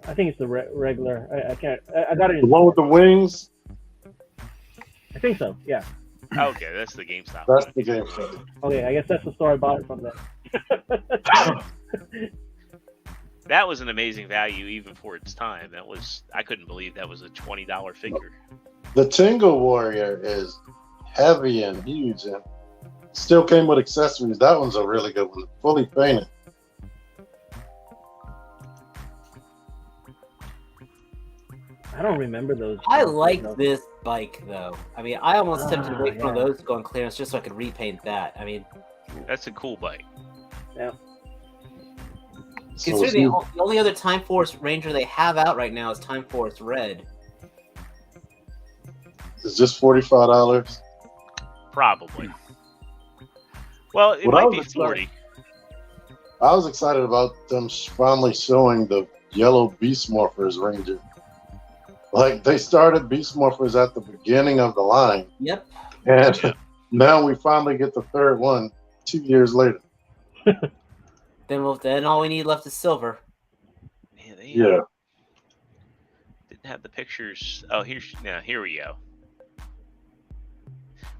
Speaker 3: think it's the regular. I can't. I got it.
Speaker 6: The one with the wings.
Speaker 3: I think so. Yeah.
Speaker 1: Okay, that's the GameStop.
Speaker 6: That's the GameStop.
Speaker 3: Okay, I guess that's the store I bought it from then.
Speaker 1: That was an amazing value even for its time. I couldn't believe that was a $20 figure.
Speaker 6: The Tingle Warrior is heavy and huge and still came with accessories. That one's a really good one. Fully painted.
Speaker 3: I don't remember those.
Speaker 2: I like this bike though. I mean, I almost tempted to wait for one of those to go on clearance just so I could repaint that. I mean,
Speaker 1: that's a cool bike.
Speaker 3: Yeah.
Speaker 2: Considering the only other Time Force Ranger they have out right now is Time Force Red.
Speaker 6: It's just $45.
Speaker 1: Probably. Well, it might be 40.
Speaker 6: I was excited about them finally showing the yellow Beast Morphers Ranger. Like, they started Beast Morphers at the beginning of the line.
Speaker 2: Yep.
Speaker 6: And now we finally get the third one 2 years later.
Speaker 2: Then all we need left is silver.
Speaker 6: Yeah.
Speaker 1: Didn't have the pictures. Oh, here we go.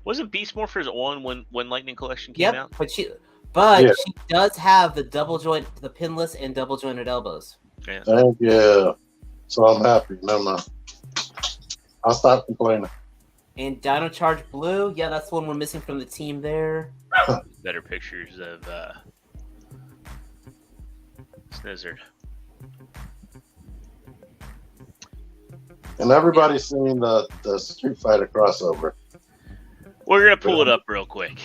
Speaker 1: Wasn't Beast Morphers on when Lightning Collection came out?
Speaker 2: But she does have the the pinless and double jointed elbows.
Speaker 1: Yeah.
Speaker 6: Yeah. So I'm happy. No. I'll stop complaining.
Speaker 2: And Dino Charge Blue, yeah, that's the one we're missing from the team there.
Speaker 1: Better pictures of Snizzard.
Speaker 6: And everybody's seen the Street Fighter crossover.
Speaker 1: We're gonna pull it up real quick.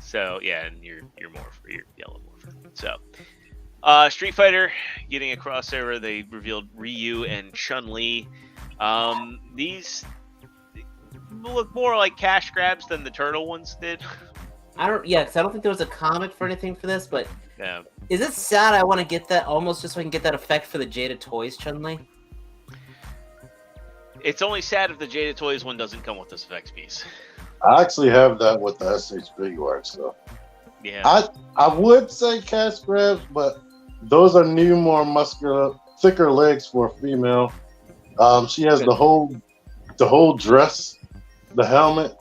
Speaker 1: So yeah, and you're more for your yellow morpher. So Street Fighter getting a crossover. They revealed Ryu and Chun-Li. These look more like cash grabs than the Turtle ones did.
Speaker 2: because I don't think there was a comic for anything for this, but
Speaker 1: Yeah.
Speaker 2: is it sad I want to get that almost just so I can get that effect for the Jada Toys Chun-Li?
Speaker 1: It's only sad if the Jada Toys one doesn't come with this effects piece.
Speaker 6: I actually have that with the SH Figuarts, so
Speaker 1: Yeah.
Speaker 6: I would say cash grabs, but those are new, more muscular, thicker legs for a female. She has the whole dress, the helmet,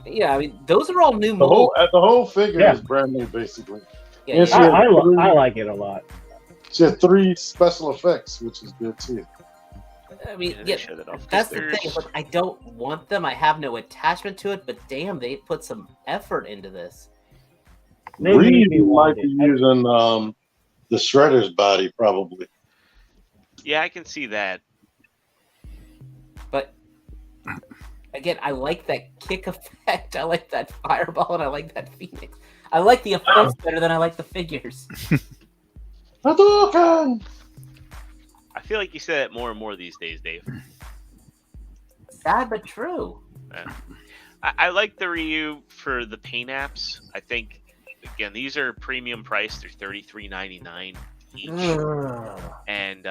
Speaker 2: Yeah, I mean those are all new
Speaker 6: the
Speaker 2: molds.
Speaker 6: whole figure
Speaker 3: Yeah.
Speaker 6: is brand new, basically.
Speaker 2: Yeah,
Speaker 6: And
Speaker 2: yeah.
Speaker 3: I like it a lot.
Speaker 6: She has 3 special effects, which is good too.
Speaker 2: I mean,
Speaker 1: they
Speaker 2: yeah,
Speaker 1: showed it off.
Speaker 2: that's the
Speaker 1: There's-
Speaker 2: thing. Look, I don't want them. I have no attachment to it, but damn, they put some effort into this.
Speaker 3: They made me
Speaker 6: Ryu might
Speaker 3: want
Speaker 6: be
Speaker 3: it.
Speaker 6: using the Shredder's body, probably.
Speaker 1: Yeah, I can see that.
Speaker 2: But again, I like that kick effect. I like that fireball, and I like that phoenix. I like the effects better than I like the figures.
Speaker 6: Hadouken!
Speaker 1: I feel like you say that more and more these days, Dave.
Speaker 2: Sad but true.
Speaker 1: I like the Ryu for the paint apps. I think, again, these are premium priced. They're $33.99 each. And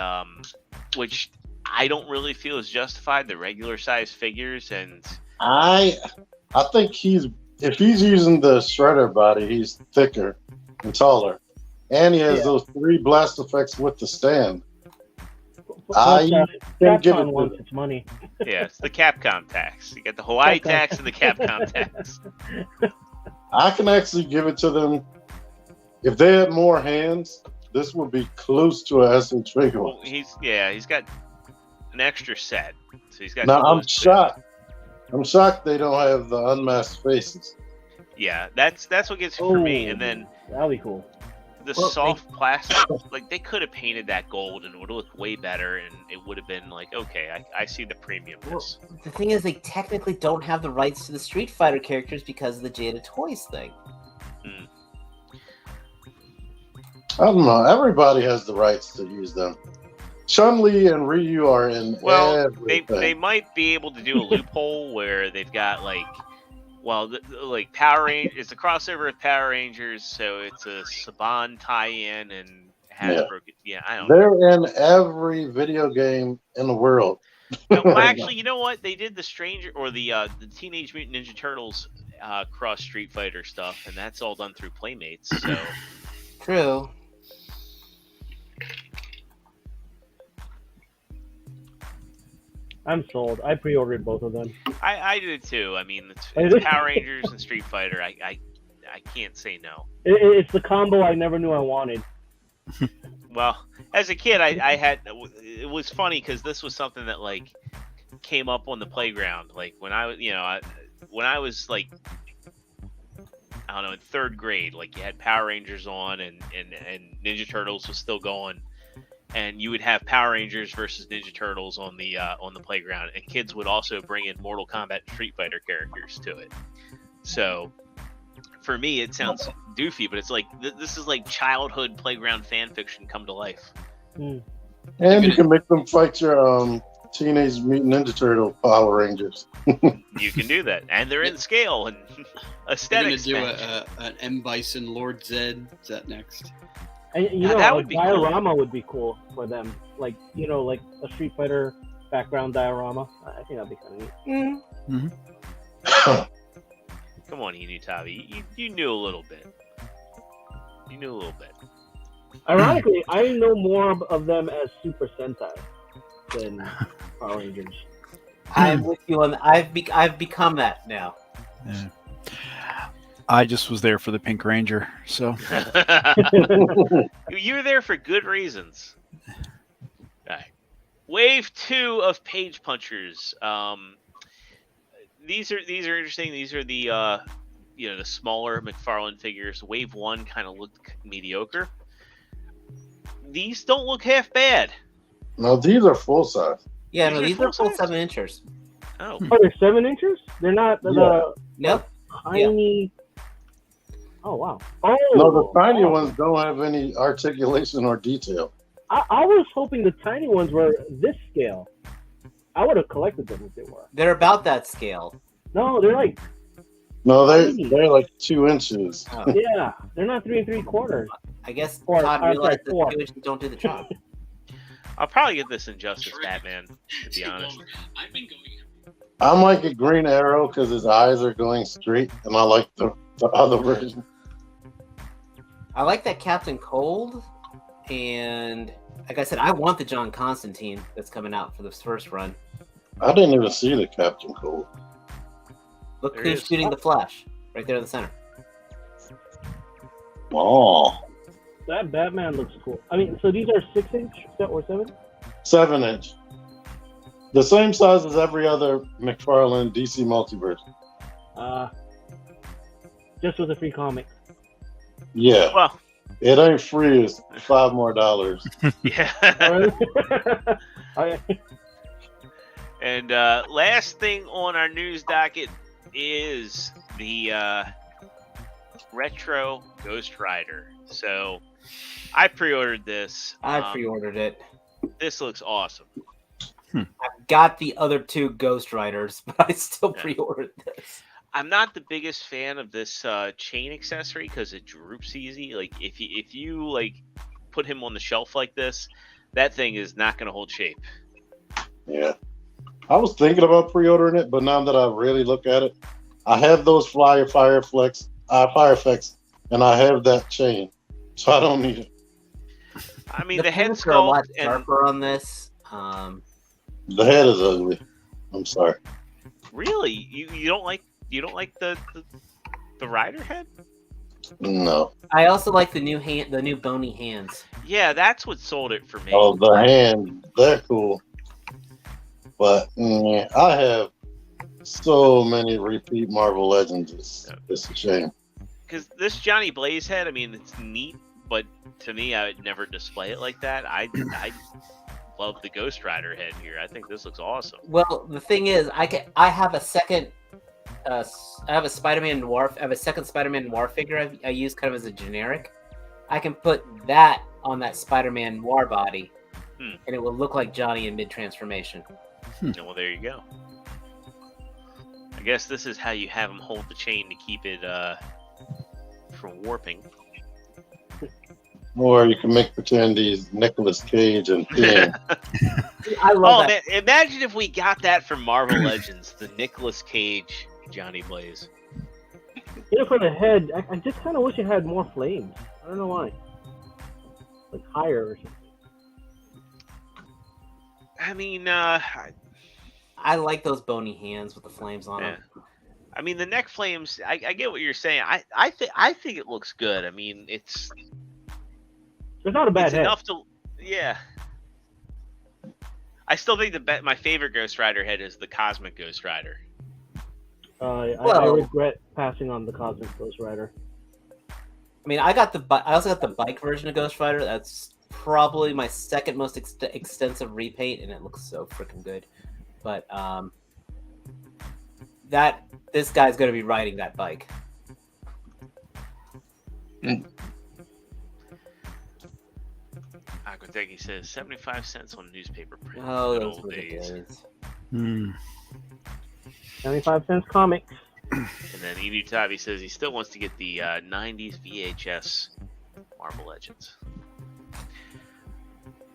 Speaker 1: which I don't really feel is justified. The regular size figures, and
Speaker 6: I think if he's using the Shredder body, he's thicker and taller. And he has those 3 blast effects with the stand. I think give it
Speaker 3: Capcom
Speaker 6: to
Speaker 3: wants its money.
Speaker 1: yeah, it's the Capcom tax. You got the Hawaii tax and the Capcom tax.
Speaker 6: I can actually give it to them. If they had more hands, this would be close to a SH figure.
Speaker 1: Well, he's got an extra set, so he's got.
Speaker 6: Now
Speaker 1: two
Speaker 6: I'm
Speaker 1: of those
Speaker 6: shocked. I'm shocked they don't have the unmasked faces.
Speaker 1: Yeah, that's what gets it for me. And then
Speaker 3: That'll be cool.
Speaker 1: the
Speaker 2: Well,
Speaker 1: soft plastic, like they could have painted that gold and it would have looked way better, and it would have been like, okay, I see the premiumness.
Speaker 2: The thing is, they technically don't have the rights to the Street Fighter characters because of the Jada Toys thing.
Speaker 6: I don't know. Everybody has the rights to use them. Chun-Li and Ryu are in
Speaker 1: Well,
Speaker 6: everything.
Speaker 1: they might be able to do a loophole where they've got like, well, like Power Rangers. It's a crossover with Power Rangers, so it's a Saban tie-in and Hasbro. Yeah, I don't know.
Speaker 6: They're in every video game in the world.
Speaker 1: Well, actually, you know what? They did the the Teenage Mutant Ninja Turtles cross Street Fighter stuff, and that's all done through Playmates. So
Speaker 2: True.
Speaker 3: I'm sold. I pre-ordered both of them.
Speaker 1: I did too. I mean, it's Power Rangers and Street Fighter. I can't say no.
Speaker 3: It's the combo I never knew I wanted.
Speaker 1: Well, as a kid, I had. It was funny because this was something that like came up on the playground. Like when I was, when I was like, I don't know, in 3rd grade, like you had Power Rangers on, and Ninja Turtles was still going, and you would have Power Rangers versus Ninja Turtles on the playground, and kids would also bring in Mortal Kombat Street Fighter characters to it. So for me, it sounds doofy, but it's like this is like childhood playground fan fiction come to life.
Speaker 6: And you can make them fight your Teenage Mutant Ninja Turtle Power Rangers.
Speaker 1: You can do that, and they're in scale and
Speaker 8: They're
Speaker 1: aesthetics.
Speaker 8: gonna do an M Bison Lord Zed. Is that next?
Speaker 3: And,
Speaker 1: that
Speaker 3: a
Speaker 1: would be cool.
Speaker 3: diorama would be cool for them. Like, like a Street Fighter background diorama. I think that'd be kind of neat.
Speaker 1: Come on, Inutabi. You knew a little bit. You knew a little bit.
Speaker 3: Ironically, I know more of them as Super Sentai than Power Rangers.
Speaker 2: I'm with you on. I've become that now.
Speaker 7: Yeah. I just was there for the Pink Ranger, so
Speaker 1: You were there for good reasons. All right. Wave 2 of Page Punchers. These are interesting. These are the the smaller McFarlane figures. Wave 1 kind of looked mediocre. These don't look half bad.
Speaker 6: No, these are full size.
Speaker 2: Yeah,
Speaker 1: These
Speaker 2: no,
Speaker 1: are
Speaker 2: these are full
Speaker 1: full-size?
Speaker 2: 7 inchers.
Speaker 1: Oh,
Speaker 3: Oh, they're 7 inches? They're not the
Speaker 2: Nope.
Speaker 3: tiny. Oh wow. Oh
Speaker 6: No, the tiny
Speaker 3: oh.
Speaker 6: ones don't have any articulation or detail.
Speaker 3: I was hoping the tiny ones were this scale. I would have collected them if they were.
Speaker 2: They're about that scale.
Speaker 3: No, they're like
Speaker 6: No,
Speaker 3: tiny.
Speaker 6: they're like 2 inches.
Speaker 2: Oh,
Speaker 3: Yeah, they're not 3 3/4.
Speaker 2: I guess
Speaker 3: Or-
Speaker 2: Todd
Speaker 3: I'm
Speaker 2: realized
Speaker 3: sorry, 4.
Speaker 2: that two don't do the job.
Speaker 1: I'll probably get this Injustice Batman, to be honest.
Speaker 6: I might get Green Arrow because his eyes are going straight, and I like the other version.
Speaker 2: I like that Captain Cold, and like I said, I want the John Constantine that's coming out for this first run.
Speaker 6: I didn't even see the Captain Cold.
Speaker 2: Look
Speaker 1: There
Speaker 2: who's
Speaker 1: is.
Speaker 2: shooting the Flash right there in the center.
Speaker 6: Oh,
Speaker 3: That Batman looks cool. I mean, so these are 6-inch or 7?
Speaker 6: 7-inch. The same size as every other McFarlane DC Multiverse.
Speaker 3: Just with a free comic.
Speaker 6: Yeah,
Speaker 1: Well,
Speaker 6: it ain't free. It's $5 more.
Speaker 1: yeah.
Speaker 3: Oh,
Speaker 1: And last thing on our news docket is the Retro Ghost Rider. So I pre-ordered this.
Speaker 2: I pre-ordered it.
Speaker 1: This looks awesome.
Speaker 2: I've got the other 2 Ghost Riders, but I still
Speaker 1: Yeah.
Speaker 2: pre-ordered this.
Speaker 1: I'm not the biggest fan of this chain accessory because it droops easy. Like if you like put him on the shelf like this, that thing is not going to hold shape.
Speaker 6: Yeah. I was thinking about pre-ordering it, but now that I really look at it, I have those fire effects, and I have that chain, so I don't need it.
Speaker 1: I mean, the head
Speaker 2: pants are a lot
Speaker 1: sculpt and
Speaker 2: sharper on this.
Speaker 6: The head is ugly. I'm sorry.
Speaker 1: really, you don't like the rider head?
Speaker 6: No.
Speaker 2: I also like the new bony hands.
Speaker 1: Yeah, that's what sold it for me.
Speaker 6: Oh, the hand. They're cool. But I have so many repeat Marvel Legends. It's a shame.
Speaker 1: Because this Johnny Blaze head, I mean, it's neat, but to me, I would never display it like that. I love the Ghost Rider head here. I think this looks awesome.
Speaker 2: Well, the thing is, I have a second. I have a Spider-Man Noir. I have a second Spider-Man Noir figure. I use kind of as a generic. I can put that on that Spider-Man Noir body, and it will look like Johnny in mid-transformation.
Speaker 1: Well, there you go. I guess this is how you have him hold the chain to keep it from warping.
Speaker 6: Or you can make pretend he's Nicolas Cage and Thing.
Speaker 2: I love that.
Speaker 1: Man, imagine if we got that from Marvel Legends, the Nicolas Cage Johnny Blaze.
Speaker 3: you know, for the head, I just kind of wish it had more flames. I don't know why. Like higher or something.
Speaker 1: I mean,
Speaker 2: I like those bony hands with the flames on them.
Speaker 1: I mean, the neck flames. I get what you're saying. I think it looks good. I mean, it's
Speaker 3: not a bad head.
Speaker 1: enough to, yeah. I still think my favorite Ghost Rider head is the Cosmic Ghost Rider.
Speaker 3: I regret passing on the Cosmic Ghost Rider.
Speaker 2: I mean, I also got the bike version of Ghost Rider. That's probably my second most extensive repaint, and it looks so freaking good. But this guy's going to be riding that bike.
Speaker 1: Aquateki says 75 cents on newspaper print.
Speaker 2: Oh,
Speaker 1: Good
Speaker 2: those
Speaker 1: old
Speaker 2: were the
Speaker 1: days.
Speaker 2: days.
Speaker 3: 75 cents comics.
Speaker 1: And then Inu Tabi says he still wants to get the 90s VHS Marvel Legends.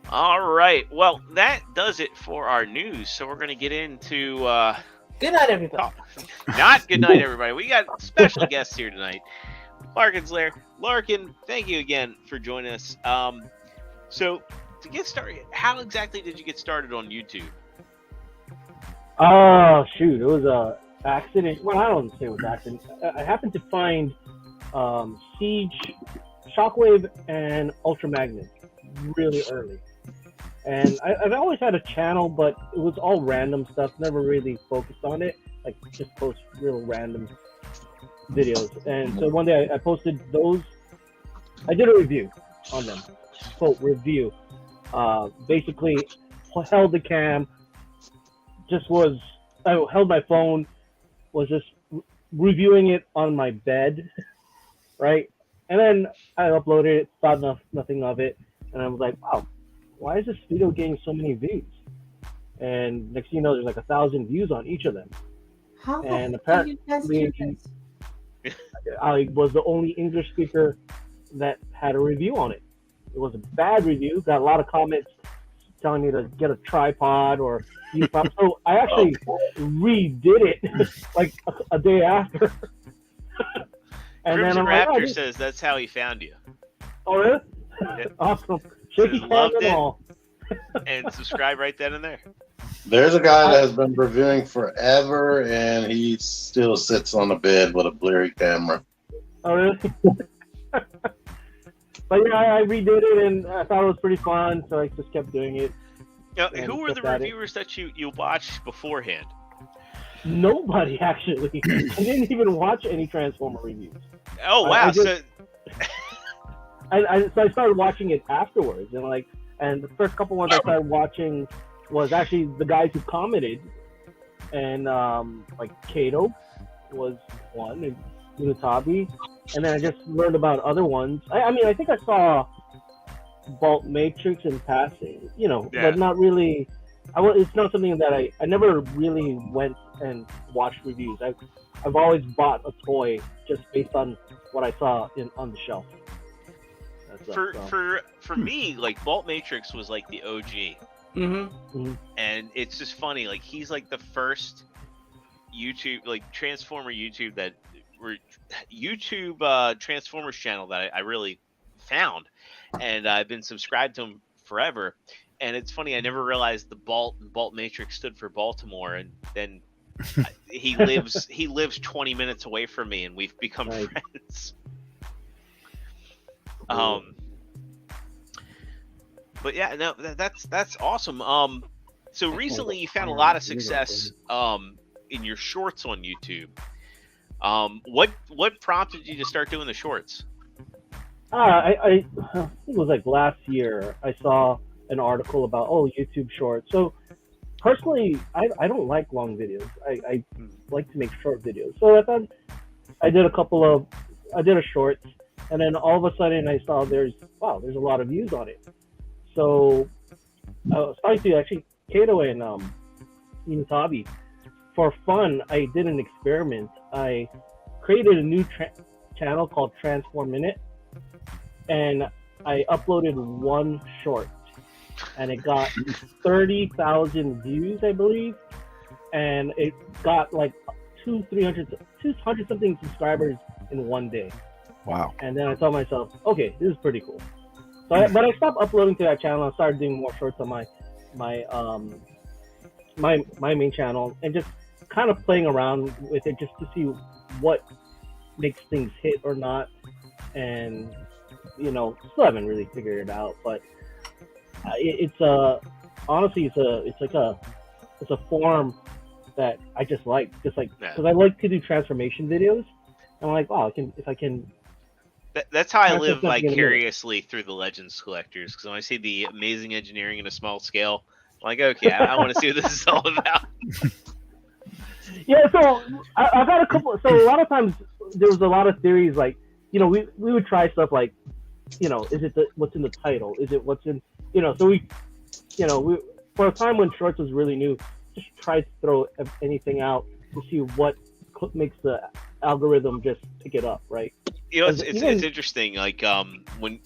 Speaker 1: All right. Well, that does it for our news. So we're going to get into...
Speaker 2: Good night, everybody.
Speaker 1: Not good night, everybody. We got special guests here tonight. Larkin's Lair. Larkin, thank you again for joining us. So, to get started, how exactly did you get started on YouTube?
Speaker 3: Oh, shoot. It was a accident. Well, I don't say it was accident. I happened to find Siege, Shockwave, and Ultra Magnus really early. And I've always had a channel, but it was all random stuff. Never really focused on it. Like, just post real random videos. And so one day I posted those. I did a review on them. Quote, review. Basically, held the cam. I held my phone. Was just reviewing it on my bed. right? And then I uploaded it, thought nothing of it, and I was like, wow, why is this video getting so many views? And next thing you know, there's like 1,000 views on each of them.
Speaker 2: How the
Speaker 3: And
Speaker 2: heck do you guys do
Speaker 3: apparently,
Speaker 2: this?
Speaker 3: I was the only English speaker that had a review on it. It was a bad review. Got a lot of comments telling me to get a tripod or use. So I actually redid it like a day after. And
Speaker 1: Crimson
Speaker 3: then I'm like,
Speaker 1: Raptor says that's how he found you.
Speaker 3: oh really?
Speaker 1: Yeah.
Speaker 3: Awesome.
Speaker 1: Says
Speaker 3: Shaky hands
Speaker 1: loved
Speaker 3: and
Speaker 1: it.
Speaker 3: all.
Speaker 1: And subscribe right then and there.
Speaker 6: There's a guy that has been reviewing forever, and he still sits on the bed with a blurry camera.
Speaker 3: Oh really? But yeah, I redid it and I thought it was pretty fun, so I just kept doing it.
Speaker 1: Now,
Speaker 3: And
Speaker 1: who were the
Speaker 3: kept at it.
Speaker 1: reviewers that you watched beforehand?
Speaker 3: Nobody actually. I didn't even watch any Transformer reviews.
Speaker 1: Oh wow!
Speaker 3: I just-
Speaker 1: So
Speaker 3: So I started watching it afterwards, and the first couple ones I started watching was actually the guys who commented, and like Kato was one, and Unitabi, and then I just learned about other ones. I mean, I think I saw Bolt Matrix in passing,
Speaker 1: Yeah.
Speaker 3: but not really. It's not something that I never really went and watched reviews. I've always bought a toy just based on what I saw on the shelf.
Speaker 1: for me, like Bolt Matrix was like the OG,
Speaker 2: Mm-hmm.
Speaker 1: and it's just funny. Like he's like the first YouTube, like Transformer YouTube Transformers channel that I really found, and I've been subscribed to him forever. And it's funny, I never realized the Bolt Matrix stood for Baltimore, and then he lives 20 minutes away from me, and we've become
Speaker 3: Right.
Speaker 1: friends. But yeah, no, that's awesome. So recently you found a lot of success in your shorts on YouTube. What prompted you to start doing the shorts?
Speaker 3: I think it was like last year. I saw an article about YouTube Shorts. So personally, I don't like long videos. I like to make short videos. So I thought I did a shorts, and then all of a sudden I saw there's a lot of views on it. So I was starting to actually Kato and Unitabi, for fun, I did an experiment. I created a new channel called Transform Minute, and I uploaded one short, and it got 30,000 views, I believe, and it got like 200 something subscribers in one day.
Speaker 7: Wow.
Speaker 3: And then I told myself, okay, this is pretty cool. So but I stopped uploading to that channel and started doing more shorts on my main channel, and just kind of playing around with it just to see what makes things hit or not. And still haven't really figured it out, but honestly it's a form that I just like, because I like to do transformation videos. And I'm like, wow, if I can.
Speaker 1: That's how I live vicariously through the Legends collectors, because when I see the amazing engineering in a small scale, I'm like, okay, I want to see what this is all about.
Speaker 3: Yeah, so I got a couple. So a lot of times there was a lot of theories, like, we would try stuff like, is it what's in the title? Is it what's in, so we for a time when shorts was really new, just tried to throw anything out to see what makes the algorithm just pick it up, right?
Speaker 1: It's interesting. Like when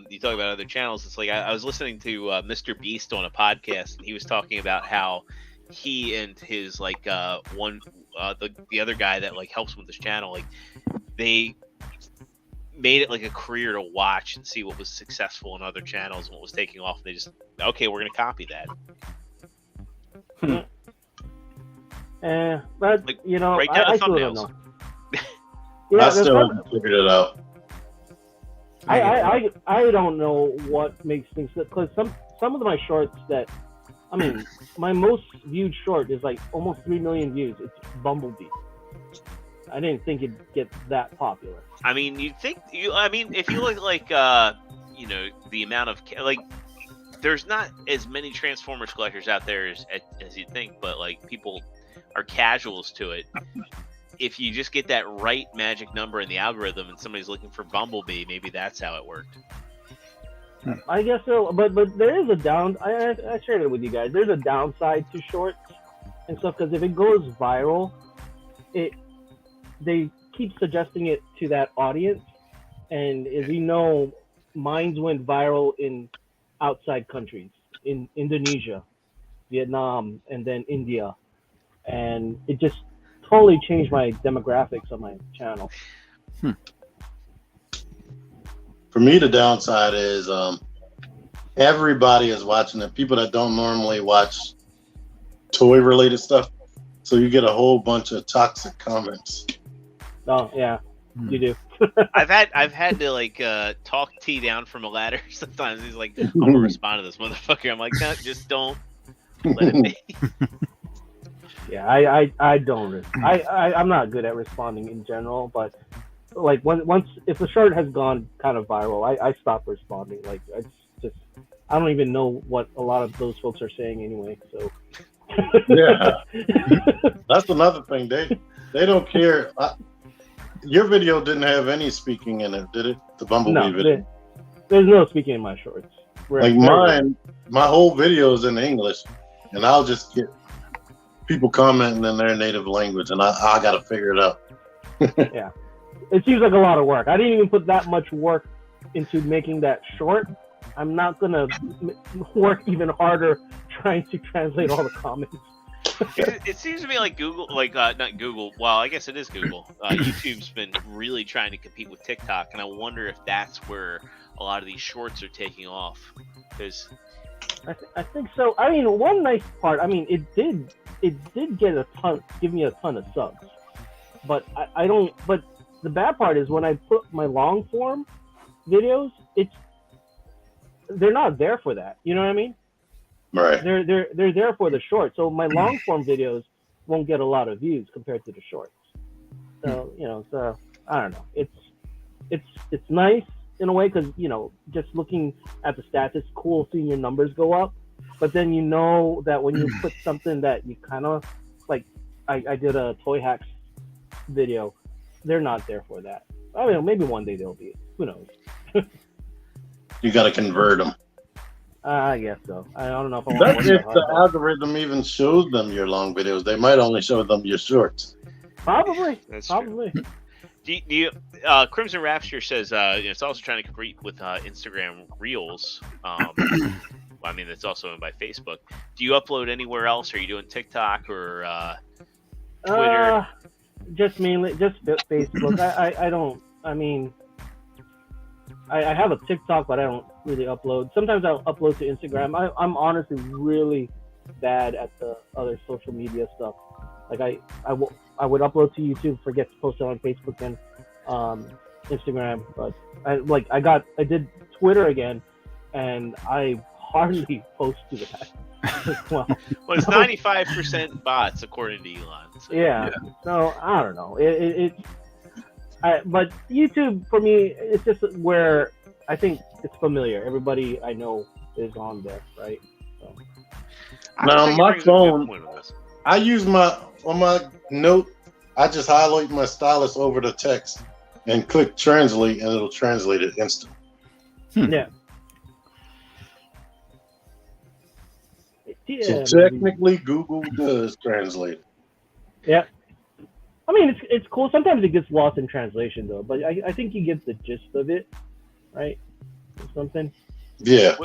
Speaker 1: you talk about other channels, it's like I was listening to Mr. Beast on a podcast, and he was talking about how he and his the other guy that like helps him with this channel, like they made it like a career to watch and see what was successful in other channels and what was taking off. And they just, okay, we're gonna copy that.
Speaker 3: But
Speaker 1: like,
Speaker 3: I still don't know.
Speaker 6: I still haven't figured it out.
Speaker 3: I don't know what makes things, because some of my shorts that, I mean, my most viewed short is like almost 3 million views. It's Bumblebee. I didn't think it'd get that popular.
Speaker 1: I mean, if you look like the amount of there's not as many Transformers collectors out there as you'd think, but like people are casuals to it. if you just get that right magic number in the algorithm and somebody's looking for Bumblebee, maybe that's how it worked.
Speaker 3: I guess so, but there is a I shared it with you guys. There's a downside to shorts and stuff because if it goes viral, they keep suggesting it to that audience, and as you know, mine went viral in outside countries, in Indonesia, Vietnam, and then India, and it just totally changed my demographics on my channel.
Speaker 6: For me, the downside is everybody is watching it. People that don't normally watch toy-related stuff, so you get a whole bunch of toxic comments.
Speaker 3: Oh yeah, you do.
Speaker 1: I've had to like talk T down from a ladder sometimes. He's like, I'm gonna respond to this motherfucker. I'm like, no, just don't let it be.
Speaker 3: Yeah, I don't. I'm not good at responding in general, but like once if the short has gone kind of viral, I stop responding. Like I don't even know what a lot of those folks are saying anyway. So
Speaker 6: yeah, that's another thing. They don't care. Your video didn't have any speaking in it, did it? The Bumblebee video.
Speaker 3: There's no speaking in my shorts.
Speaker 6: Like mine, my whole video is in English, and I'll just get people commenting in their native language, and I got to figure it out.
Speaker 3: Yeah, it seems like a lot of work. I didn't even put that much work into making that short. I'm not gonna work even harder trying to translate all the comments.
Speaker 1: It seems to me like Google, like not Google. Well, I guess it is Google. YouTube's been really trying to compete with TikTok, and I wonder if that's where a lot of these shorts are taking off. Because
Speaker 3: I think so. I mean, one nice part. I mean, it did give me a ton of subs, but I don't. But the bad part is when I put my long form videos, they're not there for that. You know what I mean?
Speaker 6: Right.
Speaker 3: They're there for the short. So my long form videos won't get a lot of views compared to the shorts. So so I don't know. It's nice in a way because just looking at the stats, it's cool seeing your numbers go up. But then you know that when you put something that you kind of like, I did a toy hacks video. They're not there for that. I mean, maybe one day they'll be. Who knows?
Speaker 6: You got to convert them.
Speaker 3: I guess so. I don't know if I
Speaker 6: That's if the algorithm even shows them your long videos. They might only show them your shorts.
Speaker 3: Probably.
Speaker 1: That's
Speaker 3: Probably.
Speaker 1: true. Do you, Crimson Rapture says it's also trying to compete with Instagram Reels. I mean, it's also owned by Facebook. Do you upload anywhere else? Are you doing TikTok or Twitter?
Speaker 3: Just Facebook. I don't. I mean, I have a TikTok, but I don't really upload. Sometimes I'll upload to Instagram. I'm honestly really bad at the other social media stuff. Like I would upload to YouTube, forget to post it on Facebook and Instagram. But I did Twitter again, and I hardly post to that. well,
Speaker 1: it's 95% bots according to Elon. So.
Speaker 3: Yeah. So I don't know. But YouTube for me, it's just where I think it's familiar. Everybody I know is on there, right? So.
Speaker 6: Now my phone, I use on my note. I just highlight my stylus over the text and click translate, and it'll translate it instantly.
Speaker 3: Yeah.
Speaker 6: So technically, Google does translate it.
Speaker 3: Yeah. I mean, it's cool. Sometimes it gets lost in translation, though. But I think you get the gist of it, right? Or something.
Speaker 6: Yeah.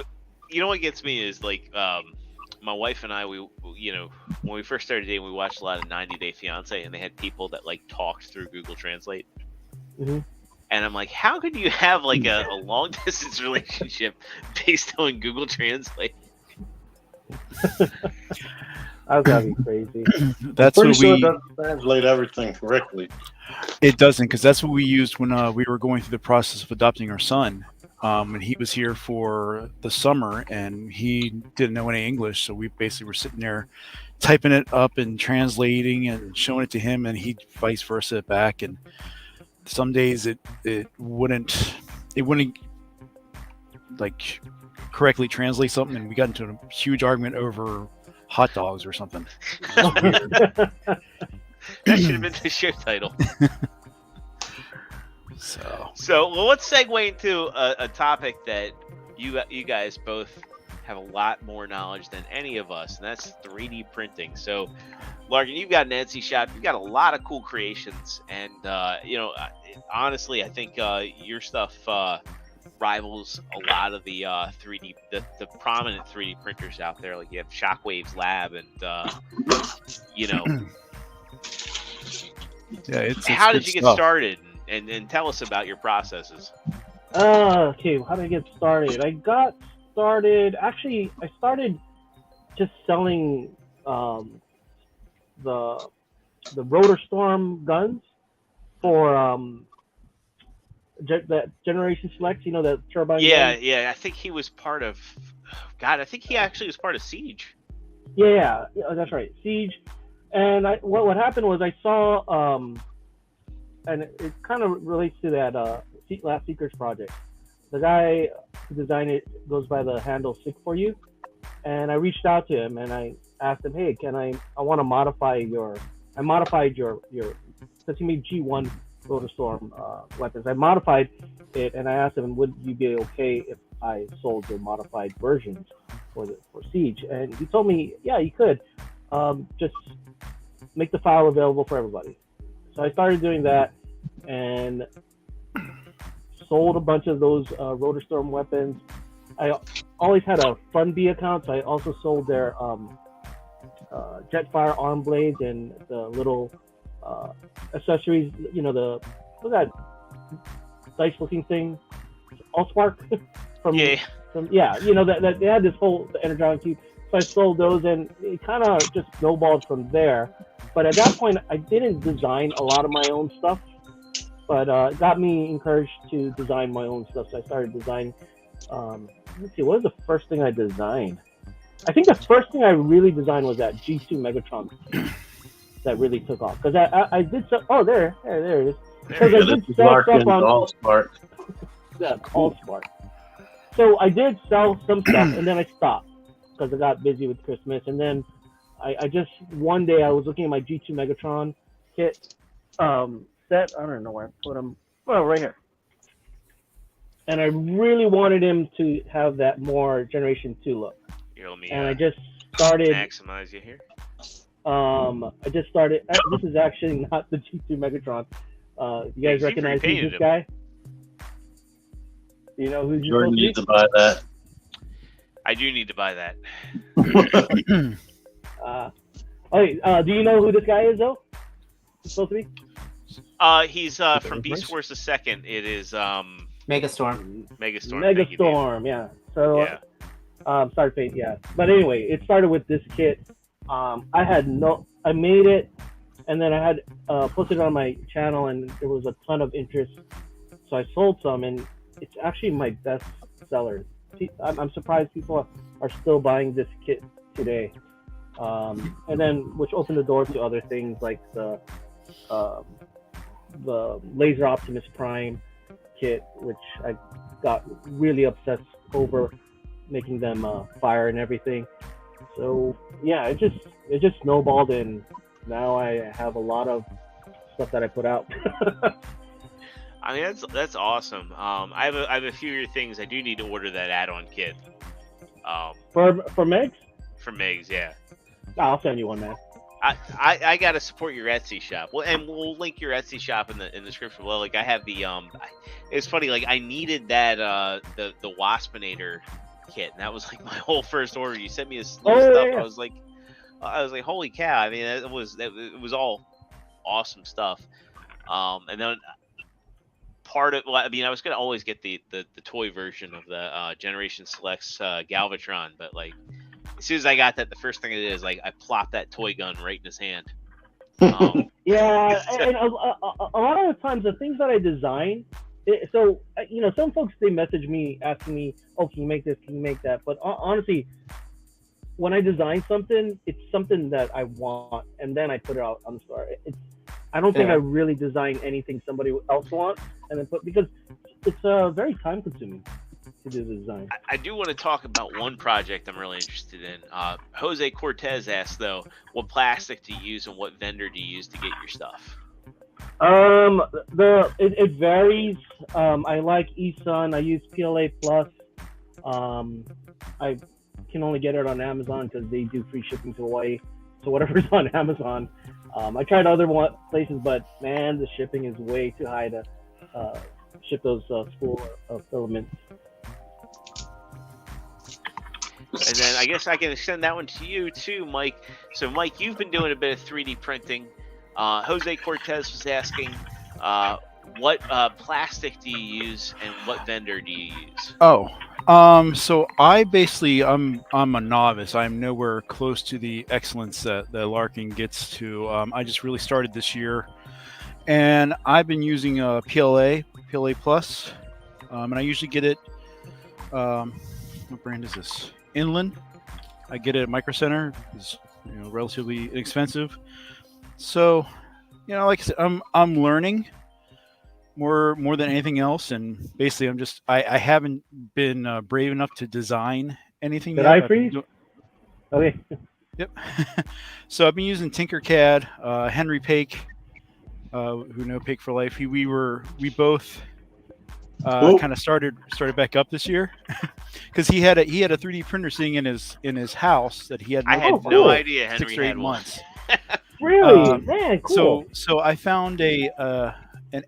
Speaker 1: You know what gets me is like my wife and I, we when we first started dating, we watched a lot of 90 Day Fiance, and they had people that like talked through Google Translate.
Speaker 3: Mm-hmm.
Speaker 1: And I'm like, how could you have like a long distance relationship based on Google Translate?
Speaker 3: That's gotta be crazy.
Speaker 7: That's
Speaker 6: Pretty
Speaker 7: what
Speaker 6: sure
Speaker 7: we.
Speaker 6: it doesn't translate everything correctly.
Speaker 7: It doesn't, because that's what we used when we were going through the process of adopting our son. When he was here for the summer, and he didn't know any English, so we basically were sitting there typing it up and translating and showing it to him, and he vice versa it back. And some days it wouldn't like correctly translate something, and we got into a huge argument over hot dogs or something.
Speaker 1: That should have been the show title. So well, let's segue into a topic that you guys both have a lot more knowledge than any of us, and that's 3D printing. So, Larkin, you've got an Etsy shop. You've got a lot of cool creations, and honestly, I think your stuff rivals a lot of the 3D, the prominent 3D printers out there. Like you have Shockwave's Lab, and
Speaker 7: Yeah, it's
Speaker 1: how
Speaker 7: good
Speaker 1: did you get
Speaker 7: stuff.
Speaker 1: started? And tell us about your processes.
Speaker 3: Okay, how did I get started? I started just selling the Rotorstorm guns for that Generation Select, that turbine gun.
Speaker 1: Yeah, I think he was part of I think he actually was part of Siege.
Speaker 3: Yeah, that's right, Siege. And what happened was I saw and it kind of relates to that Last Seekers project. The guy who designed it goes by the handle Sick for You, and I reached out to him and I asked him, hey, I want to modify I modified your because he made G1 Rotorstorm weapons. I modified it and I asked him, would you be okay if I sold your modified versions for Siege? And he told me, yeah, you could. Just make the file available for everybody. So I started doing that and sold a bunch of those Rotorstorm weapons. I always had a FunBee account, so I also sold their Jetfire arm blades and the little accessories. What's that dice looking thing? Allspark from that they had this whole Energon cube. So I sold those, and it kind of just snowballed from there. But at that point, I didn't design a lot of my own stuff, but it got me encouraged to design my own stuff. So I started designing. Let's see, what was the first thing I designed? I think the first thing I really designed was that G2 Megatron that really took off. Because I did some. Oh, there it is. Because I did sell stuff on
Speaker 6: Allspark.
Speaker 3: Yeah, Allspark. So I did sell some stuff, and then I stopped because I got busy with Christmas, and then I just one day I was looking at my G2 Megatron kit set. I don't know where I put him. Oh, right here. And I really wanted him to have that more Generation 2 look. And I just started
Speaker 1: maximize you here.
Speaker 3: I just started. This is actually not the G2 Megatron. You guys recognize who's this guy? You know who's
Speaker 6: Jordan needs to buy that.
Speaker 1: I do need to buy that.
Speaker 3: Do you know who this guy is, though? Supposed to be?
Speaker 1: He's from Beast Wars the Second. It is
Speaker 2: Megastorm.
Speaker 3: Megastorm, yeah. So, sorry, Fate, yeah. But anyway, it started with this kit. I made it, and then I had posted it on my channel, and there was a ton of interest. So I sold some, and it's actually my best seller. I'm surprised people are still buying this kit today. And then, which opened the door to other things like the Laser Optimus Prime kit, which I got really obsessed over, making them fire and everything. So yeah, it just snowballed, and now I have a lot of stuff that I put out.
Speaker 1: I mean, that's awesome. I have a few of your things. I do need to order that add-on kit.
Speaker 3: For Megs?
Speaker 1: For Megs, yeah.
Speaker 3: I'll send you one, man.
Speaker 1: I gotta support your Etsy shop. Well, and we'll link your Etsy shop in the description below. Like I have the it's funny. Like I needed that the Waspinator kit, and that was like my whole first order. You sent me this stuff. Yeah. I was like, holy cow! I mean, it was all awesome stuff. And then part of, I mean, I was gonna always get the toy version of the Generation Selects Galvatron, but like as soon as I got that, the first thing I did is like I plopped that toy gun right in his hand.
Speaker 3: Yeah, and a lot of the times the things that I design. So some folks, they message me asking me, "Oh, can you make this? Can you make that?" But honestly, when I design something, it's something that I want, and then I put it out on the store. I don't think I really design anything somebody else wants, and then because it's very time consuming. to do the design.
Speaker 1: I do want to talk about one project I'm really interested in. Jose Cortez asked though, what plastic do you use and what vendor do you use to get your stuff?
Speaker 3: It varies. I like eSun. I use PLA Plus. I can only get it on Amazon because they do free shipping to Hawaii. So whatever's on Amazon. I tried other places, but man, the shipping is way too high to ship those spool filaments.
Speaker 1: And then I guess I can extend that one to you too, Mike. So Mike, you've been doing a bit of 3D printing. Jose Cortez was asking, what plastic do you use and what vendor do you use?
Speaker 7: Oh, so I'm a novice. I'm nowhere close to the excellence that Larkin gets to. I just really started this year, and I've been using PLA Plus, and I usually get it. What brand is this? Inland. I get it at Micro Center. It's relatively inexpensive. So, like I said, I'm learning more than anything else, and basically I haven't been brave enough to design anything.
Speaker 3: Did I freeze? Okay.
Speaker 7: Yep. So I've been using Tinkercad, Henry Pake, who know Pake for Life. We both kind of started back up this year because he had a 3D printer sitting in his house that he had.
Speaker 1: I had no idea Henry
Speaker 7: 6 or 8
Speaker 1: had
Speaker 7: months.
Speaker 3: Really? Man, cool.
Speaker 7: So I found an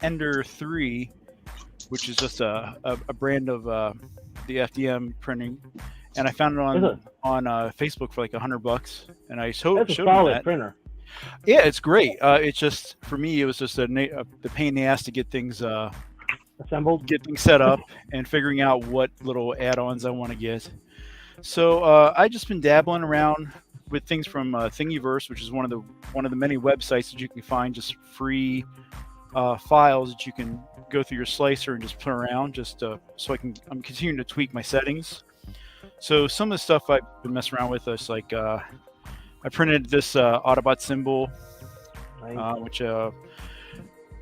Speaker 7: Ender 3, which is just a brand of the FDM printing, and I found it on Facebook for like $100, and I showed him that.
Speaker 3: Printer.
Speaker 7: Yeah, it's great. It's just for me, it was just the pain in the ass to get things
Speaker 3: assembled,
Speaker 7: get things set up, and figuring out what little add-ons I want to get. So I just been dabbling around with things from Thingiverse, which is one of the many websites that you can find just free files that you can go through your slicer and just play around, just so I'm continuing to tweak my settings. So some of the stuff I've been messing around with is like I printed this Autobot symbol, which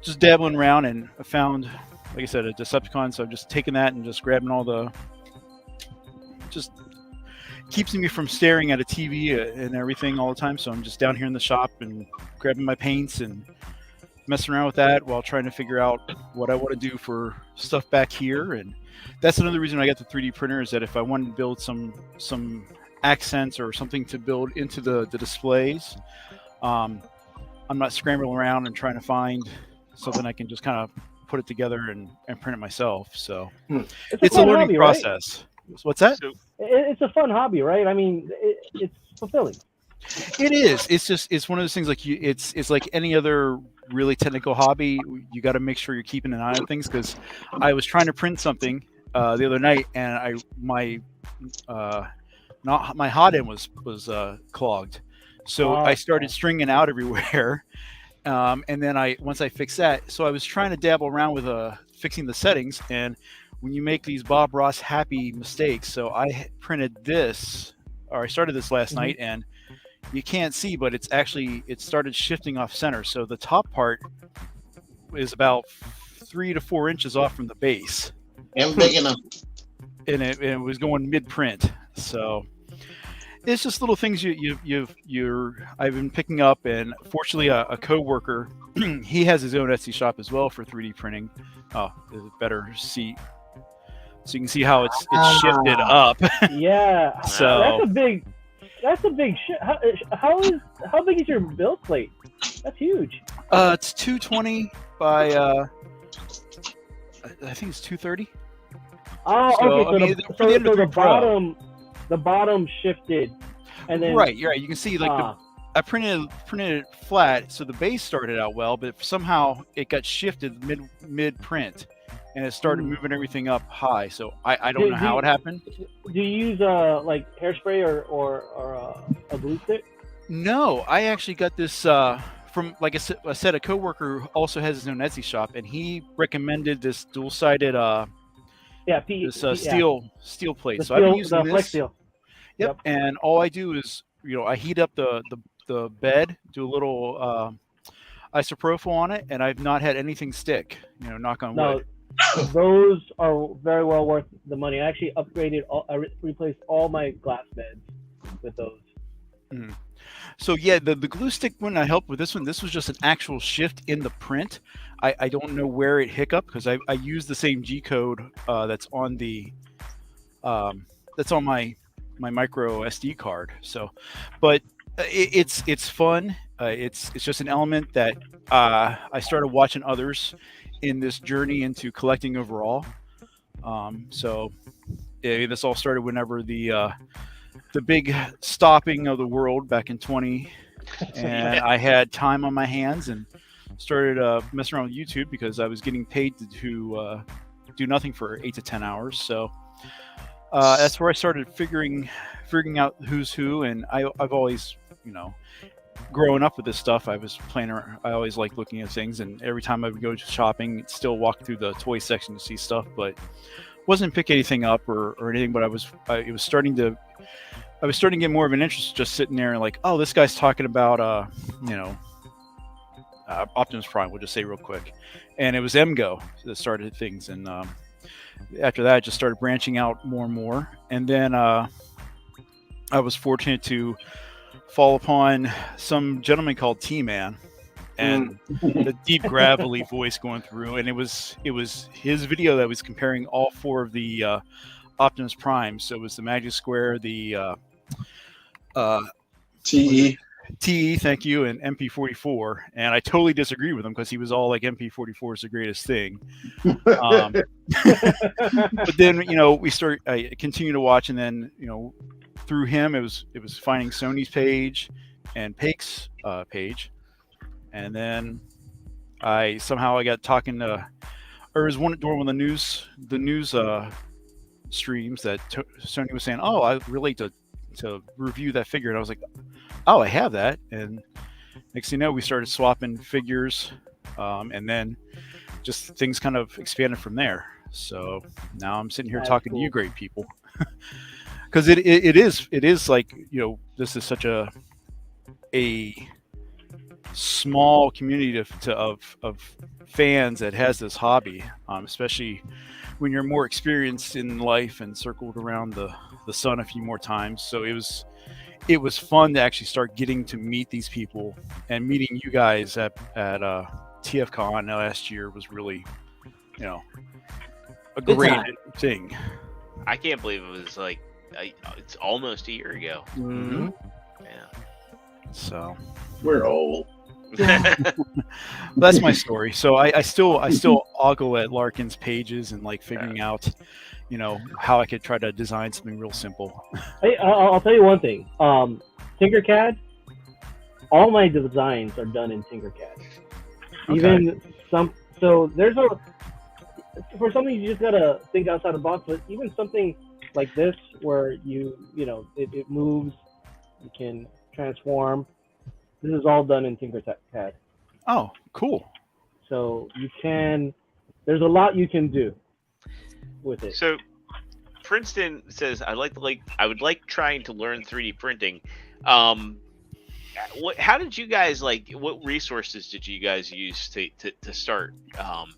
Speaker 7: just dabbling around, and I found, like I said, a Decepticon. So I'm just taking that and just grabbing all the, just keeps me from staring at a TV and everything all the time. So I'm just down here in the shop and grabbing my paints and messing around with that while trying to figure out what I want to do for stuff back here. And that's another reason I got the 3D printer, is that if I wanted to build some accents or something to build into the displays, I'm not scrambling around and trying to find something I can just kind of put it together and print it myself. So it's a learning
Speaker 3: hobby,
Speaker 7: process. Right? What's that?
Speaker 3: It's a fun hobby, right? I mean, it's fulfilling.
Speaker 7: It is. It's one of those things, like it's like any other really technical hobby. You got to make sure you're keeping an eye on things, because I was trying to print something the other night, and my hot end was clogged, so I started stringing out everywhere. And then once I fixed that, so I was trying to dabble around with fixing the settings, and when you make these Bob Ross happy mistakes, so I printed this, or I started this last night, and you can't see, but it started shifting off center. So the top part is about 3 to 4 inches off from the base.
Speaker 6: And big enough.
Speaker 7: And it was going mid-print. So it's just little things I've been picking up, and fortunately a coworker, he has his own Etsy shop as well for 3D printing. Oh, there's a better seat, so you can see how it's shifted up.
Speaker 3: Yeah.
Speaker 7: So
Speaker 3: that's a big shit. How big is your build plate? That's huge.
Speaker 7: It's 220 by I think it's 230.
Speaker 3: Oh,
Speaker 7: so,
Speaker 3: okay. So the bottom shifted, and then
Speaker 7: right. You can see like I printed it flat, so the base started out well, but somehow it got shifted mid print, and it started moving everything up high. So I don't know how it happened.
Speaker 3: Do you use like hairspray or a glue stick?
Speaker 7: No, I actually got this from, like I said, a coworker who also has his own Etsy shop, and he recommended this dual-sided steel plate. So I've been using this.
Speaker 3: Flex steel.
Speaker 7: Yep. And all I do is, I heat up the bed, do a little isopropyl on it, and I've not had anything stick. Knock on wood.
Speaker 3: those are very well worth the money. I actually replaced all my glass beds with those.
Speaker 7: Mhm. So yeah, the glue stick one I helped with this one. This was just an actual shift in the print. I don't know where it hiccuped because I used the same G code that's on the that's on my micro SD card. So, but it's fun. It's just an element that I started watching others in this journey into collecting overall. So this all started whenever the big stopping of the world back in 20, and I had time on my hands and started messing around with YouTube because I was getting paid to do nothing for 8 to 10 hours. So that's where I started figuring out who's who, and I've always, growing up with this stuff, I was playing around. I always liked looking at things, and every time I would go shopping, still walk through the toy section to see stuff, but wasn't pick anything up or anything. But I was starting to get more of an interest just sitting there and like, oh, this guy's talking about Optimus Prime. We'll just say real quick, and it was MGO that started things, and after that, I just started branching out more and more, and then I was fortunate to fall upon some gentleman called T-Man, and the deep gravelly voice going through, and it was his video that was comparing all 4 of the Optimus Prime. So it was the Magic Square, the
Speaker 6: TE,
Speaker 7: thank you, and MP44, and I totally disagree with him because he was all like MP44 is the greatest thing. But then I continued to watch, and then through him it was finding Sony's page and Pake's page, and then I got talking to, or it was during one of the news streams that Sony was saying, oh, I relate to review that figure, and I was like, oh, I have that. And next thing you know, we started swapping figures, and then just things kind of expanded from there. So now I'm sitting here talking to you great people, because it is like, this is such a small community of fans that has this hobby, especially when you're more experienced in life and circled around the sun a few more times. So it was fun to actually start getting to meet these people, and meeting you guys at TFCon last year was really, a great thing.
Speaker 1: I can't believe it was like it's almost a year ago.
Speaker 2: Mm-hmm.
Speaker 1: Yeah.
Speaker 7: So
Speaker 6: we're old.
Speaker 7: That's my story. So I still ogle at Larkin's pages and like figuring out, how I could try to design something real simple.
Speaker 3: Hey, I'll tell you one thing. Tinkercad, all my designs are done in Tinkercad.
Speaker 7: Okay.
Speaker 3: Even some. So there's for something you just gotta think outside the box. But even something like this, where it moves, you can transform. This is all done in Tinkercad.
Speaker 7: Oh, cool.
Speaker 3: So there's a lot you can do with it.
Speaker 1: So Princeton says, I would like trying to learn 3D printing. How did you guys what resources did you guys use to start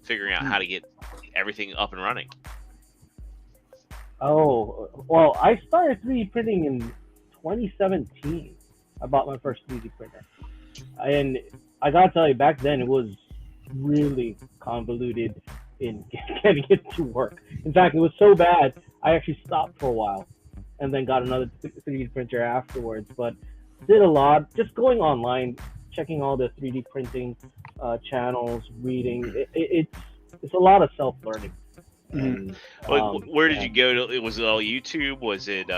Speaker 1: figuring out how to get everything up and running?
Speaker 3: Oh, well, I started 3D printing in 2017. I bought my first 3D printer. And I gotta tell you, back then it was really convoluted in getting it to work. In fact, it was so bad, I actually stopped for a while and then got another 3D printer afterwards. But did a lot, just going online, checking all the 3D printing channels, reading. It's a lot of self-learning.
Speaker 7: Mm-hmm.
Speaker 1: And, where did you go to? Was it all YouTube? Was it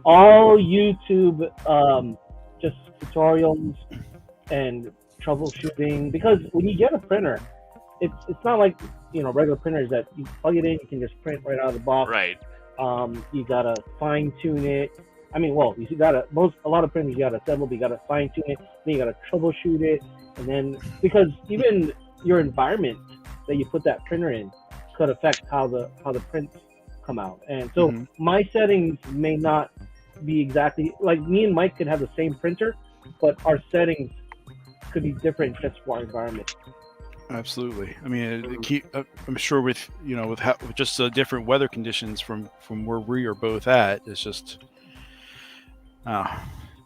Speaker 3: all YouTube, just tutorials and troubleshooting? Because when you get a printer, it's not like regular printers that you plug it in, you can just print right out of the box.
Speaker 1: Right.
Speaker 3: You gotta fine tune it. I mean, well, a lot of printers you gotta assemble, but you gotta fine tune it, then you gotta troubleshoot it, and then because even your environment that you put that printer in could affect how the prints come out. And so my settings may not be exactly like me and Mike could have the same printer, but our settings could be different just for our environment.
Speaker 7: Absolutely. I mean, I'm sure with with just different weather conditions from where we are both at, it's just,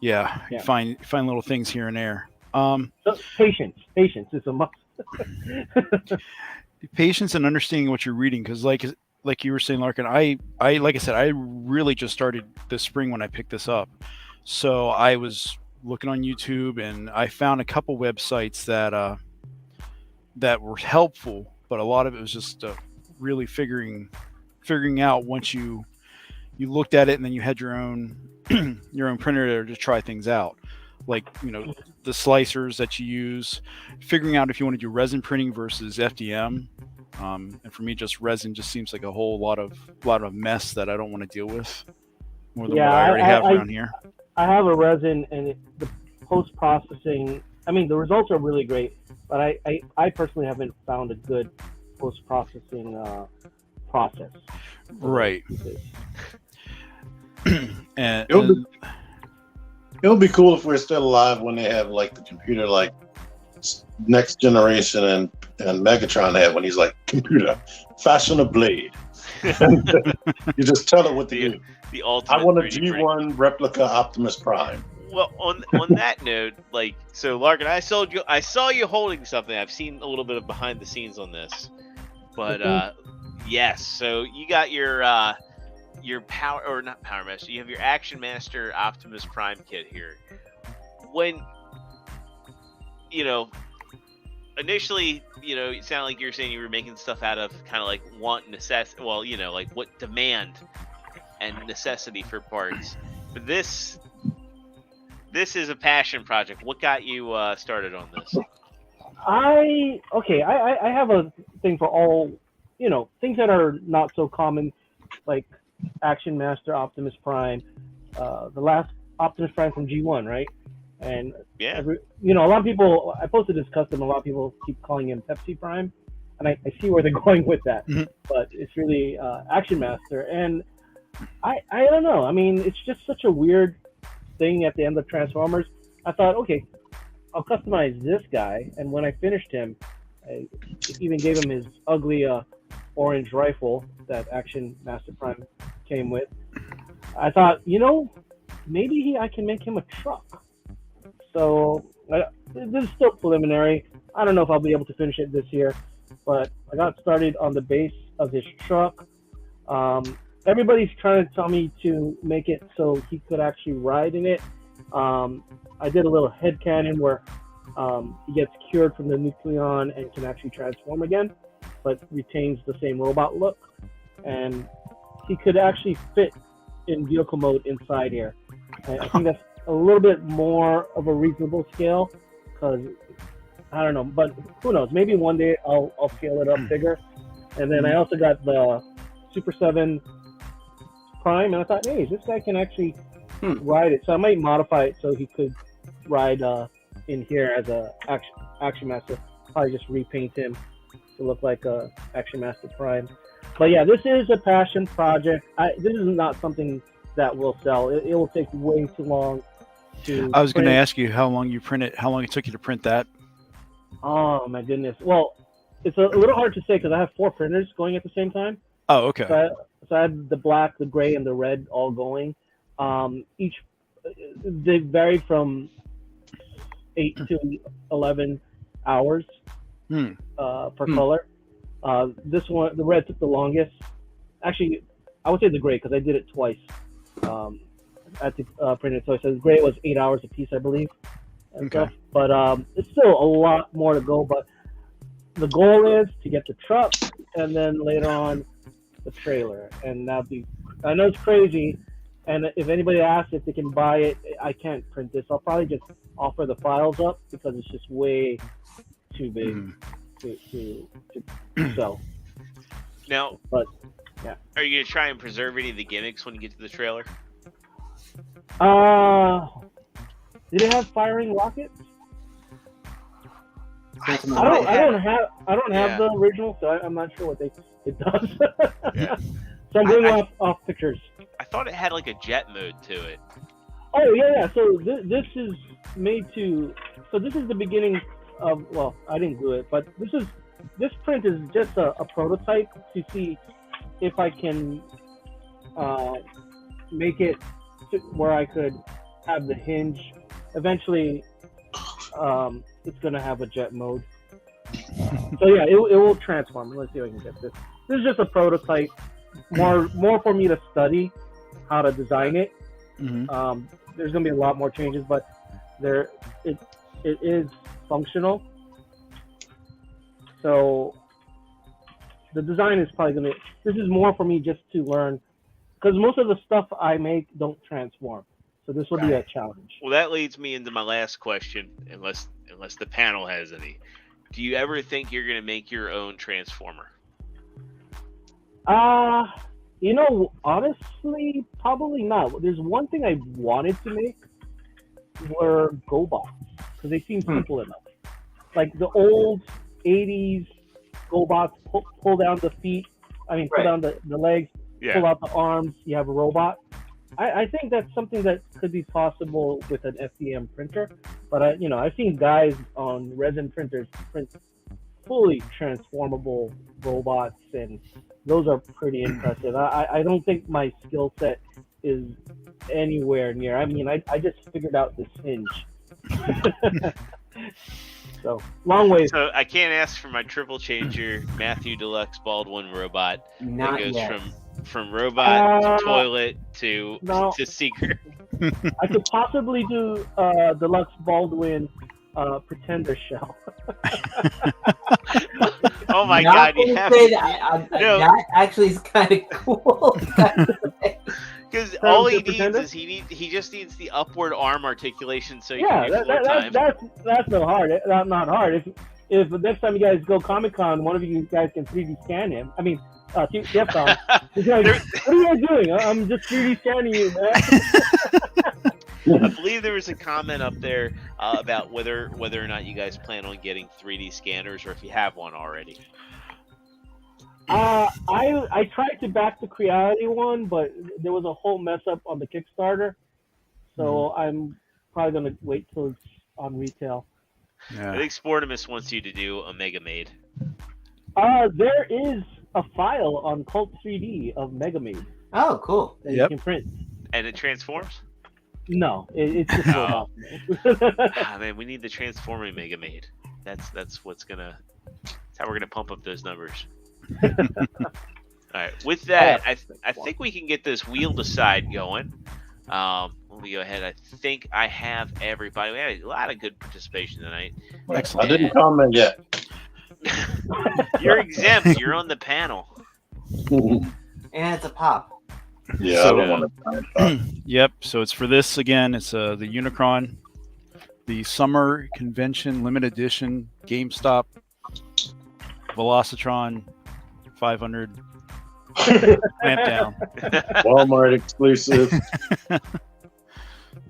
Speaker 7: yeah, you find little things here and there.
Speaker 3: So, patience is a must.
Speaker 7: Patience and understanding what you're reading, because like you were saying, Larkin, I like I said, I really just started this spring when I picked this up, so I was looking on YouTube and I found a couple websites that were helpful, but a lot of it was just really figuring out once you looked at it and then you had your own your own printer there to try things out, like the slicers that you use, figuring out if you want to do resin printing versus FDM. And for me, just resin just seems like a whole lot of mess that I don't want to deal with more than what I already have around here.
Speaker 3: I have a resin, and the post-processing, I mean, the results are really great, but I personally haven't found a good post-processing process.
Speaker 7: Right. and
Speaker 6: it'll be cool if we're still alive when they have like the computer, like Next Generation and Megatron had, when he's like, computer, fashion a blade. You just tell it what to do.
Speaker 1: The ultimate.
Speaker 6: I want a
Speaker 1: 3D
Speaker 6: G1
Speaker 1: print.
Speaker 6: replica Optimus Prime.
Speaker 1: Well, on that note, like, so Larkin, I saw you holding something. I've seen a little bit of behind the scenes on this, but yes. So you got your power, or not Power Master. You have your Action Master Optimus Prime kit here. When initially, it sounded like you were saying you were making stuff out of kind of like want and necessity. Well, like what demand and necessity for parts. But this is a passion project. What got you started on this?
Speaker 3: I have a thing for all, things that are not so common, like Action Master Optimus Prime, the last Optimus Prime from G1, right? And
Speaker 1: yeah,
Speaker 3: a lot of people, I posted this custom, a lot of people keep calling him Pepsi Prime, and I see where they're going with that.
Speaker 7: Mm-hmm.
Speaker 3: But it's really Action Master, and I don't know. I mean, it's just such a weird thing at the end of Transformers. I thought, okay, I'll customize this guy, and when I finished him, I even gave him his ugly orange rifle that Action Master Prime came with. I thought, maybe I can make him a truck. So this is still preliminary. I don't know if I'll be able to finish it this year, but I got started on the base of his truck. Everybody's trying to tell me to make it so he could actually ride in it. I did a little headcanon where he gets cured from the nucleon and can actually transform again, but retains the same robot look. And he could actually fit in vehicle mode inside here. And I think that's a little bit more of a reasonable scale, because I don't know, but who knows? Maybe one day I'll scale it up bigger. And then I also got the Super 7 Prime, and I thought, hey, this guy can actually ride it. So I might modify it so he could ride in here as a Action Master. Probably just repaint him to look like a Action Master Prime. But yeah, this is a passion project. This is not something that will sell. It will take way too long to
Speaker 7: I was going to
Speaker 3: print.
Speaker 7: ask you how long it took you to print that.
Speaker 3: Oh my goodness. Well, it's a little hard to say because I have 4 printers going at the same time.
Speaker 7: Oh, okay.
Speaker 3: So I have the black, the gray, and the red all going. They vary from 8 to 11 hours per color. This one, the red took the longest. Actually, I would say the gray because I did it twice. At the printed twice. So the gray was 8 hours a piece, I believe.
Speaker 7: Okay.
Speaker 3: But it's still a lot more to go. But the goal is to get the truck and then later on the trailer. And I know it's crazy. And if anybody asks if they can buy it, I can't print this. I'll probably just offer the files up because it's just way too big to sell.
Speaker 1: Now,
Speaker 3: but yeah,
Speaker 1: are you gonna try and preserve any of the gimmicks when you get to the trailer?
Speaker 3: Did it have firing rockets? I don't have the original, so I'm not sure what it does.
Speaker 1: Yeah.
Speaker 3: So I'm going off pictures.
Speaker 1: I thought it had like a jet mode to it.
Speaker 3: Oh yeah. So this is made to. So this is the beginning well, I didn't do it, but this print is just a prototype to see if I can make it to where I could have the hinge. Eventually, it's gonna have a jet mode. So yeah, it will transform. Let's see if I can get this. This is just a prototype, more for me to study how to design it.
Speaker 7: Mm-hmm.
Speaker 3: There's gonna be a lot more changes, but it is functional. So the design is probably gonna. This is more for me just to learn, because most of the stuff I make don't transform. So this will be a challenge.
Speaker 1: Well, that leads me into my last question, unless the panel has any. Do you ever think you're going to make your own transformer?
Speaker 3: Honestly, probably not. There's one thing I wanted to make were GoBots, because they seem simple enough. Like the old 80s GoBots, pull down the feet, pull down the legs, pull out the arms, you have a robot. I think that's something that could be possible with an FDM printer, but I've seen guys on resin printers print fully transformable robots, and those are pretty impressive. I don't think my skill set is anywhere near. I just figured out this hinge. So long way.
Speaker 1: So I can't ask for my triple changer Matthew Deluxe Baldwin robot
Speaker 2: Not
Speaker 1: that goes
Speaker 2: yet.
Speaker 1: from robot to toilet to seeker.
Speaker 3: I could possibly do Deluxe Baldwin Pretender shell.
Speaker 1: Oh my
Speaker 2: Not
Speaker 1: God! You
Speaker 2: gonna
Speaker 1: have
Speaker 2: say
Speaker 1: to,
Speaker 2: that.
Speaker 1: no.
Speaker 2: That actually is kind of cool.
Speaker 1: Because all he needs is he just needs the upward arm articulation, so he can do floor time.
Speaker 3: That's no hard. That's not hard. If the next time you guys go Comic-Con, one of you guys can 3D scan him. Defcon. He's like, what are you guys doing? I'm just 3D scanning you, man.
Speaker 1: I believe there was a comment up there about whether or not you guys plan on getting 3D scanners, or if you have one already.
Speaker 3: I tried to back the Creality one, but there was a whole mess up on the Kickstarter, so I'm probably gonna wait till it's on retail.
Speaker 7: Yeah.
Speaker 1: I think Sportimus wants you to do a Mega Maid.
Speaker 3: There is a file on Cult 3D of Mega Maid.
Speaker 2: Oh, cool.
Speaker 3: That you can print.
Speaker 1: And it transforms?
Speaker 3: No, it's just
Speaker 1: Oh. Man, we need the transforming Mega Maid. That's what's gonna. That's how we're gonna pump up those numbers. All right. With that, I think we can get this wheel to side going. Let me go ahead. I think I have everybody. We had a lot of good participation tonight.
Speaker 7: Excellent.
Speaker 6: I didn't comment yet.
Speaker 1: You're exempt. You're on the panel.
Speaker 2: And it's a pop.
Speaker 6: Yeah,
Speaker 7: So,
Speaker 6: I don't want to.
Speaker 7: Yep. So it's for this again. It's the Unicron, the Summer Convention Limited Edition GameStop Velocitron 500 clamp down.
Speaker 6: Walmart exclusive.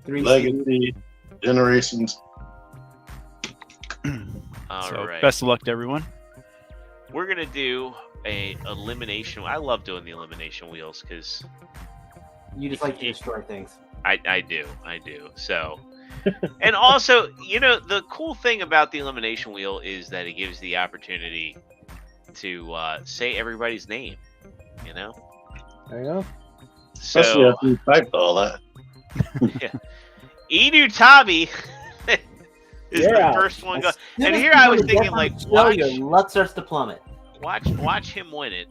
Speaker 2: Three
Speaker 6: Legacy Generations.
Speaker 1: All
Speaker 7: So
Speaker 1: right.
Speaker 7: best of luck to everyone.
Speaker 1: We're gonna do a elimination. I love doing the elimination wheels because
Speaker 2: You just like to destroy things.
Speaker 1: I do. So, and also, the cool thing about the elimination wheel is that it gives the opportunity to say everybody's name.
Speaker 3: There you go.
Speaker 6: Especially
Speaker 1: So,
Speaker 6: after you typed all that.
Speaker 1: Inu Tabi is
Speaker 3: Yeah.
Speaker 1: the first one.
Speaker 2: As soon
Speaker 1: And
Speaker 2: as
Speaker 1: here
Speaker 2: you
Speaker 1: I was
Speaker 2: get
Speaker 1: thinking,
Speaker 2: on
Speaker 1: like,
Speaker 2: the show,
Speaker 1: watch
Speaker 2: your luck starts to plummet.
Speaker 1: him win it.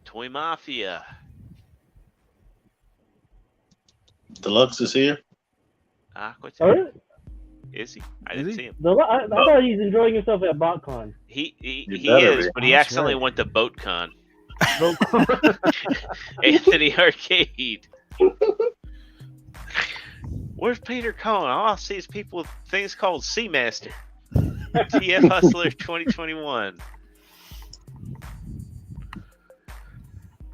Speaker 1: Toy Mafia.
Speaker 6: Deluxe is here.
Speaker 3: Sorry?
Speaker 1: Is he? I didn't see him.
Speaker 3: I thought he's enjoying himself at BotCon.
Speaker 1: He
Speaker 6: better
Speaker 1: is,
Speaker 6: be.
Speaker 1: but he
Speaker 7: That's
Speaker 1: accidentally
Speaker 7: right.
Speaker 1: went to BoatCon. Anthony Arcade. Where's Peter Cohen? All I see is people with things called Seamaster. TF Hustler 2021.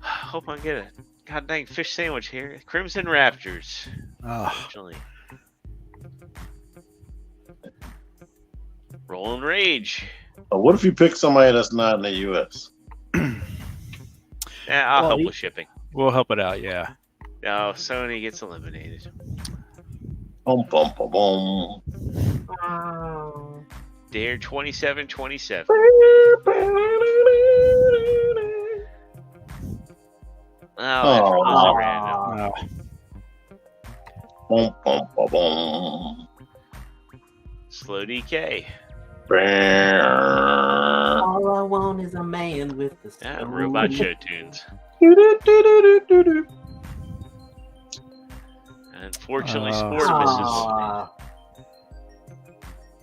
Speaker 1: Hope I get a god dang fish sandwich here. Crimson Raptors.
Speaker 7: Oh,
Speaker 1: Actually. Rolling Rage.
Speaker 6: What if you pick somebody that's not in the U.S.?
Speaker 1: Yeah, I'll
Speaker 3: Well,
Speaker 1: help
Speaker 3: he-
Speaker 1: with shipping.
Speaker 7: we'll help it out. Yeah.
Speaker 1: No, Sony gets eliminated.
Speaker 6: Boom, boom, boom, boom.
Speaker 1: Dare 2727. Oh, that's really random.
Speaker 7: Oh.
Speaker 6: Boom, boom, boom, boom.
Speaker 1: Slow DK.
Speaker 2: All I want is a man with the
Speaker 1: Yeah,
Speaker 2: soul.
Speaker 1: robot show tunes. Unfortunately, Sportimus
Speaker 2: Aw.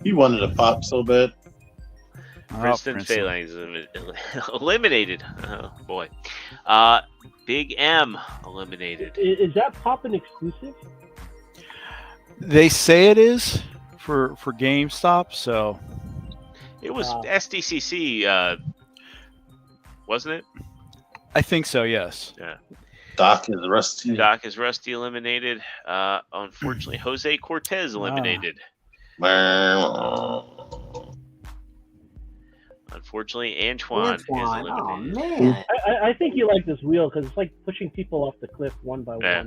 Speaker 6: He wanted to pop so bad.
Speaker 1: is Princeton Phalanx eliminated. Oh boy. Big M eliminated.
Speaker 3: Is that Poppin exclusive?
Speaker 7: They say it is for GameStop, so
Speaker 1: It was SDCC, wasn't it?
Speaker 7: I think so. Yes.
Speaker 1: Yeah.
Speaker 6: Doc is rusty.
Speaker 1: Doc is Rusty eliminated. Unfortunately, Jose Cortez eliminated. Unfortunately, Antoine is
Speaker 2: Oh
Speaker 1: eliminated.
Speaker 2: man.
Speaker 3: I think you like this wheel because it's like pushing people off the cliff one by
Speaker 1: Yeah.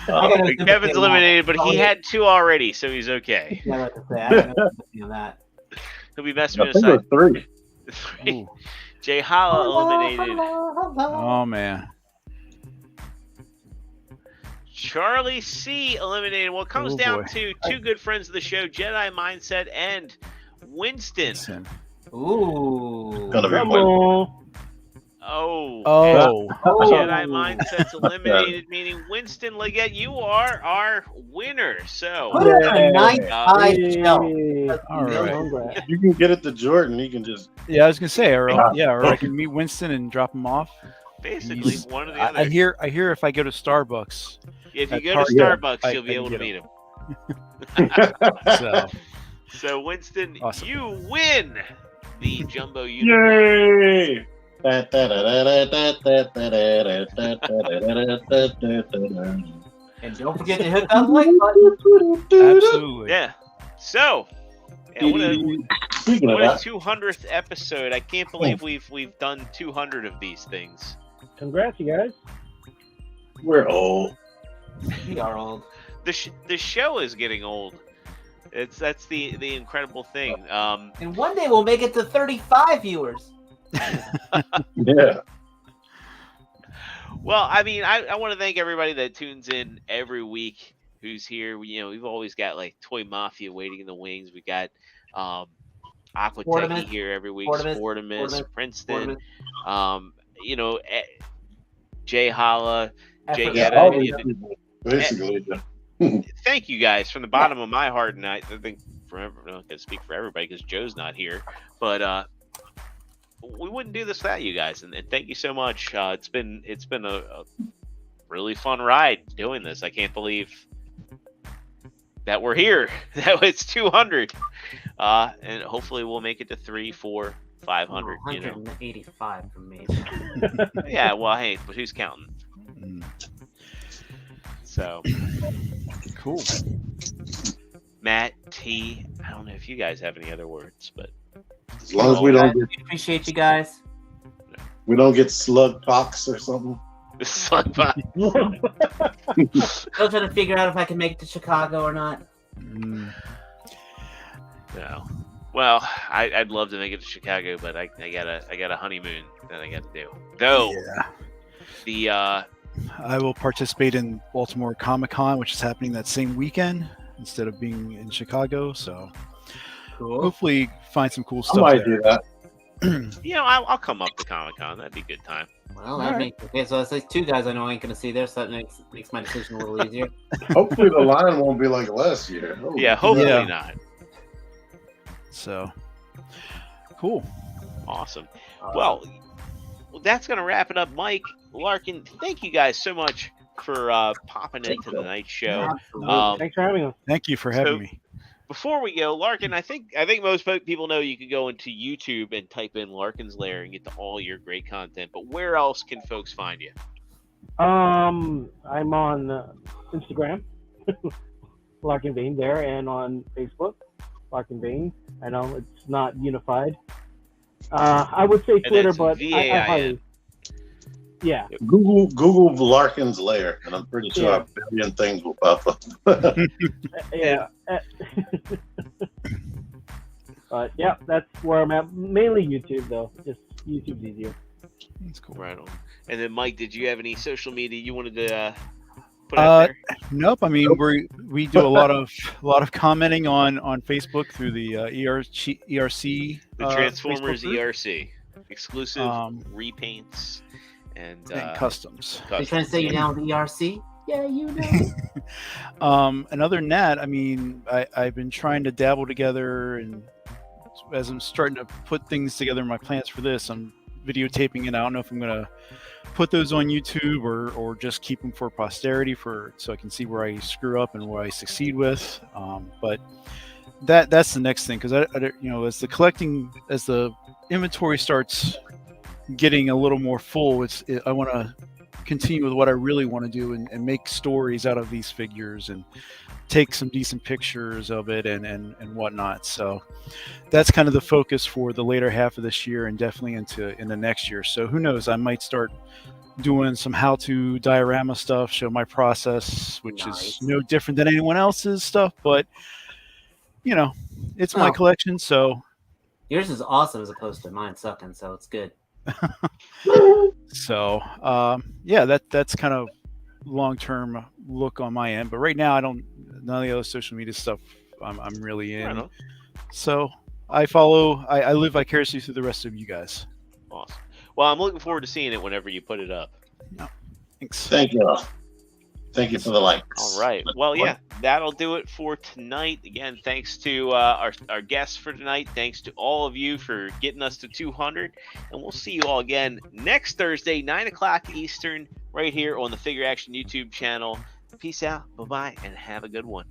Speaker 3: one.
Speaker 1: Kevin's eliminated, but he had 2 already, so he's okay.
Speaker 2: Yeah, I was about to say, I don't know on that.
Speaker 1: He'll be messing
Speaker 6: I
Speaker 1: with
Speaker 6: think it was
Speaker 1: aside.
Speaker 6: 3.
Speaker 1: Three. Jay Holla eliminated.
Speaker 7: Oh man.
Speaker 1: Charlie C eliminated. Well, it comes
Speaker 7: Oh,
Speaker 1: down
Speaker 7: boy.
Speaker 1: to 2 good friends of the show, Jedi Mindset and Winston.
Speaker 7: Listen.
Speaker 2: Ooh.
Speaker 6: Gonna be
Speaker 3: Come
Speaker 6: one.
Speaker 3: on.
Speaker 1: Oh.
Speaker 7: Oh.
Speaker 1: Jedi Mindset's eliminated, meaning Winston Leggett, you are our winner. So,
Speaker 2: Put it on a nice high
Speaker 3: Yay.
Speaker 2: shelf.
Speaker 7: All right.
Speaker 3: Congrats.
Speaker 6: You can get it to Jordan. He can just.
Speaker 7: Yeah, I was gonna say, or I can meet Winston and drop him off.
Speaker 1: basically,
Speaker 7: He's-
Speaker 1: one or the
Speaker 7: I
Speaker 1: other.
Speaker 7: hear if I go to Starbucks,
Speaker 1: If you
Speaker 7: at
Speaker 1: go to
Speaker 7: Target,
Speaker 1: Starbucks,
Speaker 7: I
Speaker 1: you'll be
Speaker 7: can
Speaker 1: able to
Speaker 7: get
Speaker 1: meet him.
Speaker 7: so
Speaker 1: So, Winston,
Speaker 7: Awesome.
Speaker 1: you win the Jumbo Unicorn.
Speaker 6: Yay!
Speaker 2: And don't forget to hit that like button.
Speaker 7: absolutely.
Speaker 1: Yeah. So, yeah,
Speaker 6: Speaking of
Speaker 1: what a
Speaker 6: that,
Speaker 1: 200th episode. I can't believe we've done 200 of these things.
Speaker 3: Congrats, you guys.
Speaker 6: we're old.
Speaker 2: We are old.
Speaker 1: The show is getting old. That's the incredible thing.
Speaker 2: And one day we'll make it to 35 viewers.
Speaker 6: Yeah.
Speaker 1: Well, I mean, I want to thank everybody that tunes in every week who's here. We've always got like Toy Mafia waiting in the wings. We got Aqua
Speaker 2: Sportimus.
Speaker 1: Techie here every week.
Speaker 2: Sportimus.
Speaker 1: Sportimus, Princeton.
Speaker 2: Sportimus.
Speaker 1: Jay Holla, Jay
Speaker 2: Effort.
Speaker 6: Yeah,
Speaker 1: Getta.
Speaker 6: all these people, basically.
Speaker 1: Thank you guys from the bottom of my heart, and I think I'm not gonna speak for everybody because Joe's not here, but we wouldn't do this without you guys, and thank you so much. It's been a really fun ride doing this. I can't believe that we're here. That was 200, and hopefully we'll make it to 300, 400, 500.
Speaker 2: 185 from me.
Speaker 1: Yeah. Well, hey, but who's counting?
Speaker 7: Mm,
Speaker 1: So,
Speaker 7: cool.
Speaker 1: Matt T. I don't know if you guys have any other words, but
Speaker 6: As long as we don't get,
Speaker 2: Appreciate you guys.
Speaker 6: slug pox or something.
Speaker 1: this is like
Speaker 2: Still trying to figure out if I can make it to Chicago or not.
Speaker 7: Mm,
Speaker 1: no. Well, I'd love to make it to Chicago, but I got a honeymoon that I got to do. Though
Speaker 7: yeah.
Speaker 1: the
Speaker 7: I will participate in Baltimore Comic-Con, which is happening that same weekend instead of being in Chicago. So
Speaker 2: Cool.
Speaker 7: hopefully find some cool
Speaker 6: I
Speaker 7: stuff
Speaker 6: might
Speaker 7: there.
Speaker 6: do that.
Speaker 1: I'll come up to Comic Con. That'd be a good time.
Speaker 2: Well, that makes okay. So that's like 2 guys I know I ain't gonna see there, so that makes my decision a little easier.
Speaker 6: Hopefully the line won't be like last year. Oh,
Speaker 1: Yeah, hopefully
Speaker 7: Yeah.
Speaker 1: not.
Speaker 7: So cool.
Speaker 1: Awesome. Well, that's gonna wrap it up, Mike, Larkin. Thank you guys so much for popping into the night show.
Speaker 2: Absolutely.
Speaker 3: Thanks for having us.
Speaker 7: Thank you for having me.
Speaker 1: Before we go, Larkin, I think most people know you can go into YouTube and type in Larkin's Lair and get to all your great content. But where else can folks find you?
Speaker 3: I'm on Instagram, Larkin Vane there, and on Facebook, Larkin Vane. I know it's not unified. I would say Twitter,
Speaker 1: that's
Speaker 3: but I
Speaker 1: VAIN.
Speaker 3: Yeah.
Speaker 6: Google Larkin's lair, and I'm pretty sure
Speaker 3: Yeah.
Speaker 6: a billion things will pop up.
Speaker 3: Yeah. But yeah, that's where I'm at. Mainly YouTube though. Just YouTube's easier.
Speaker 7: That's cool.
Speaker 1: Right on. And then, Mike, did you have any social media you wanted to put out there?
Speaker 7: Nope. I mean, we do a lot of commenting on Facebook through the ERC.
Speaker 1: The Transformers
Speaker 7: Facebook group.
Speaker 1: ERC, exclusive repaints and
Speaker 7: customs.
Speaker 2: Are you trying to say you're down with ERC? Yeah, you know.
Speaker 7: And other than that, I mean, I've been trying to dabble together, and as I'm starting to put things together in my plans for this, I'm videotaping it. I don't know if I'm gonna put those on YouTube or just keep them for posterity so I can see where I screw up and where I succeed with. But that's the next thing, because I as the inventory starts getting a little more full, I want to continue with what I really want to do and make stories out of these figures and take some decent pictures of it and whatnot. So that's kind of the focus for the later half of this year and definitely in the next year. So who knows, I might start doing some how-to diorama stuff, show my process, which is no different than anyone else's stuff, but it's my collection, so
Speaker 2: yours is awesome as opposed to mine sucking, so it's good.
Speaker 7: So that's kind of long-term look on my end, but right now none of the other social media stuff I'm really in.
Speaker 1: Right.
Speaker 7: So I live vicariously through the rest of you guys.
Speaker 1: Awesome. Well, I'm looking forward to seeing it whenever you put it up.
Speaker 7: No, thanks.
Speaker 6: Thank you. Thank you for the likes.
Speaker 1: All right. Well, yeah, that'll do it for tonight. Again, thanks to our guests for tonight. Thanks to all of you for getting us to 200. And we'll see you all again next Thursday, 9 o'clock Eastern, right here on the Figure Action YouTube channel. Peace out. Bye-bye, and have a good one.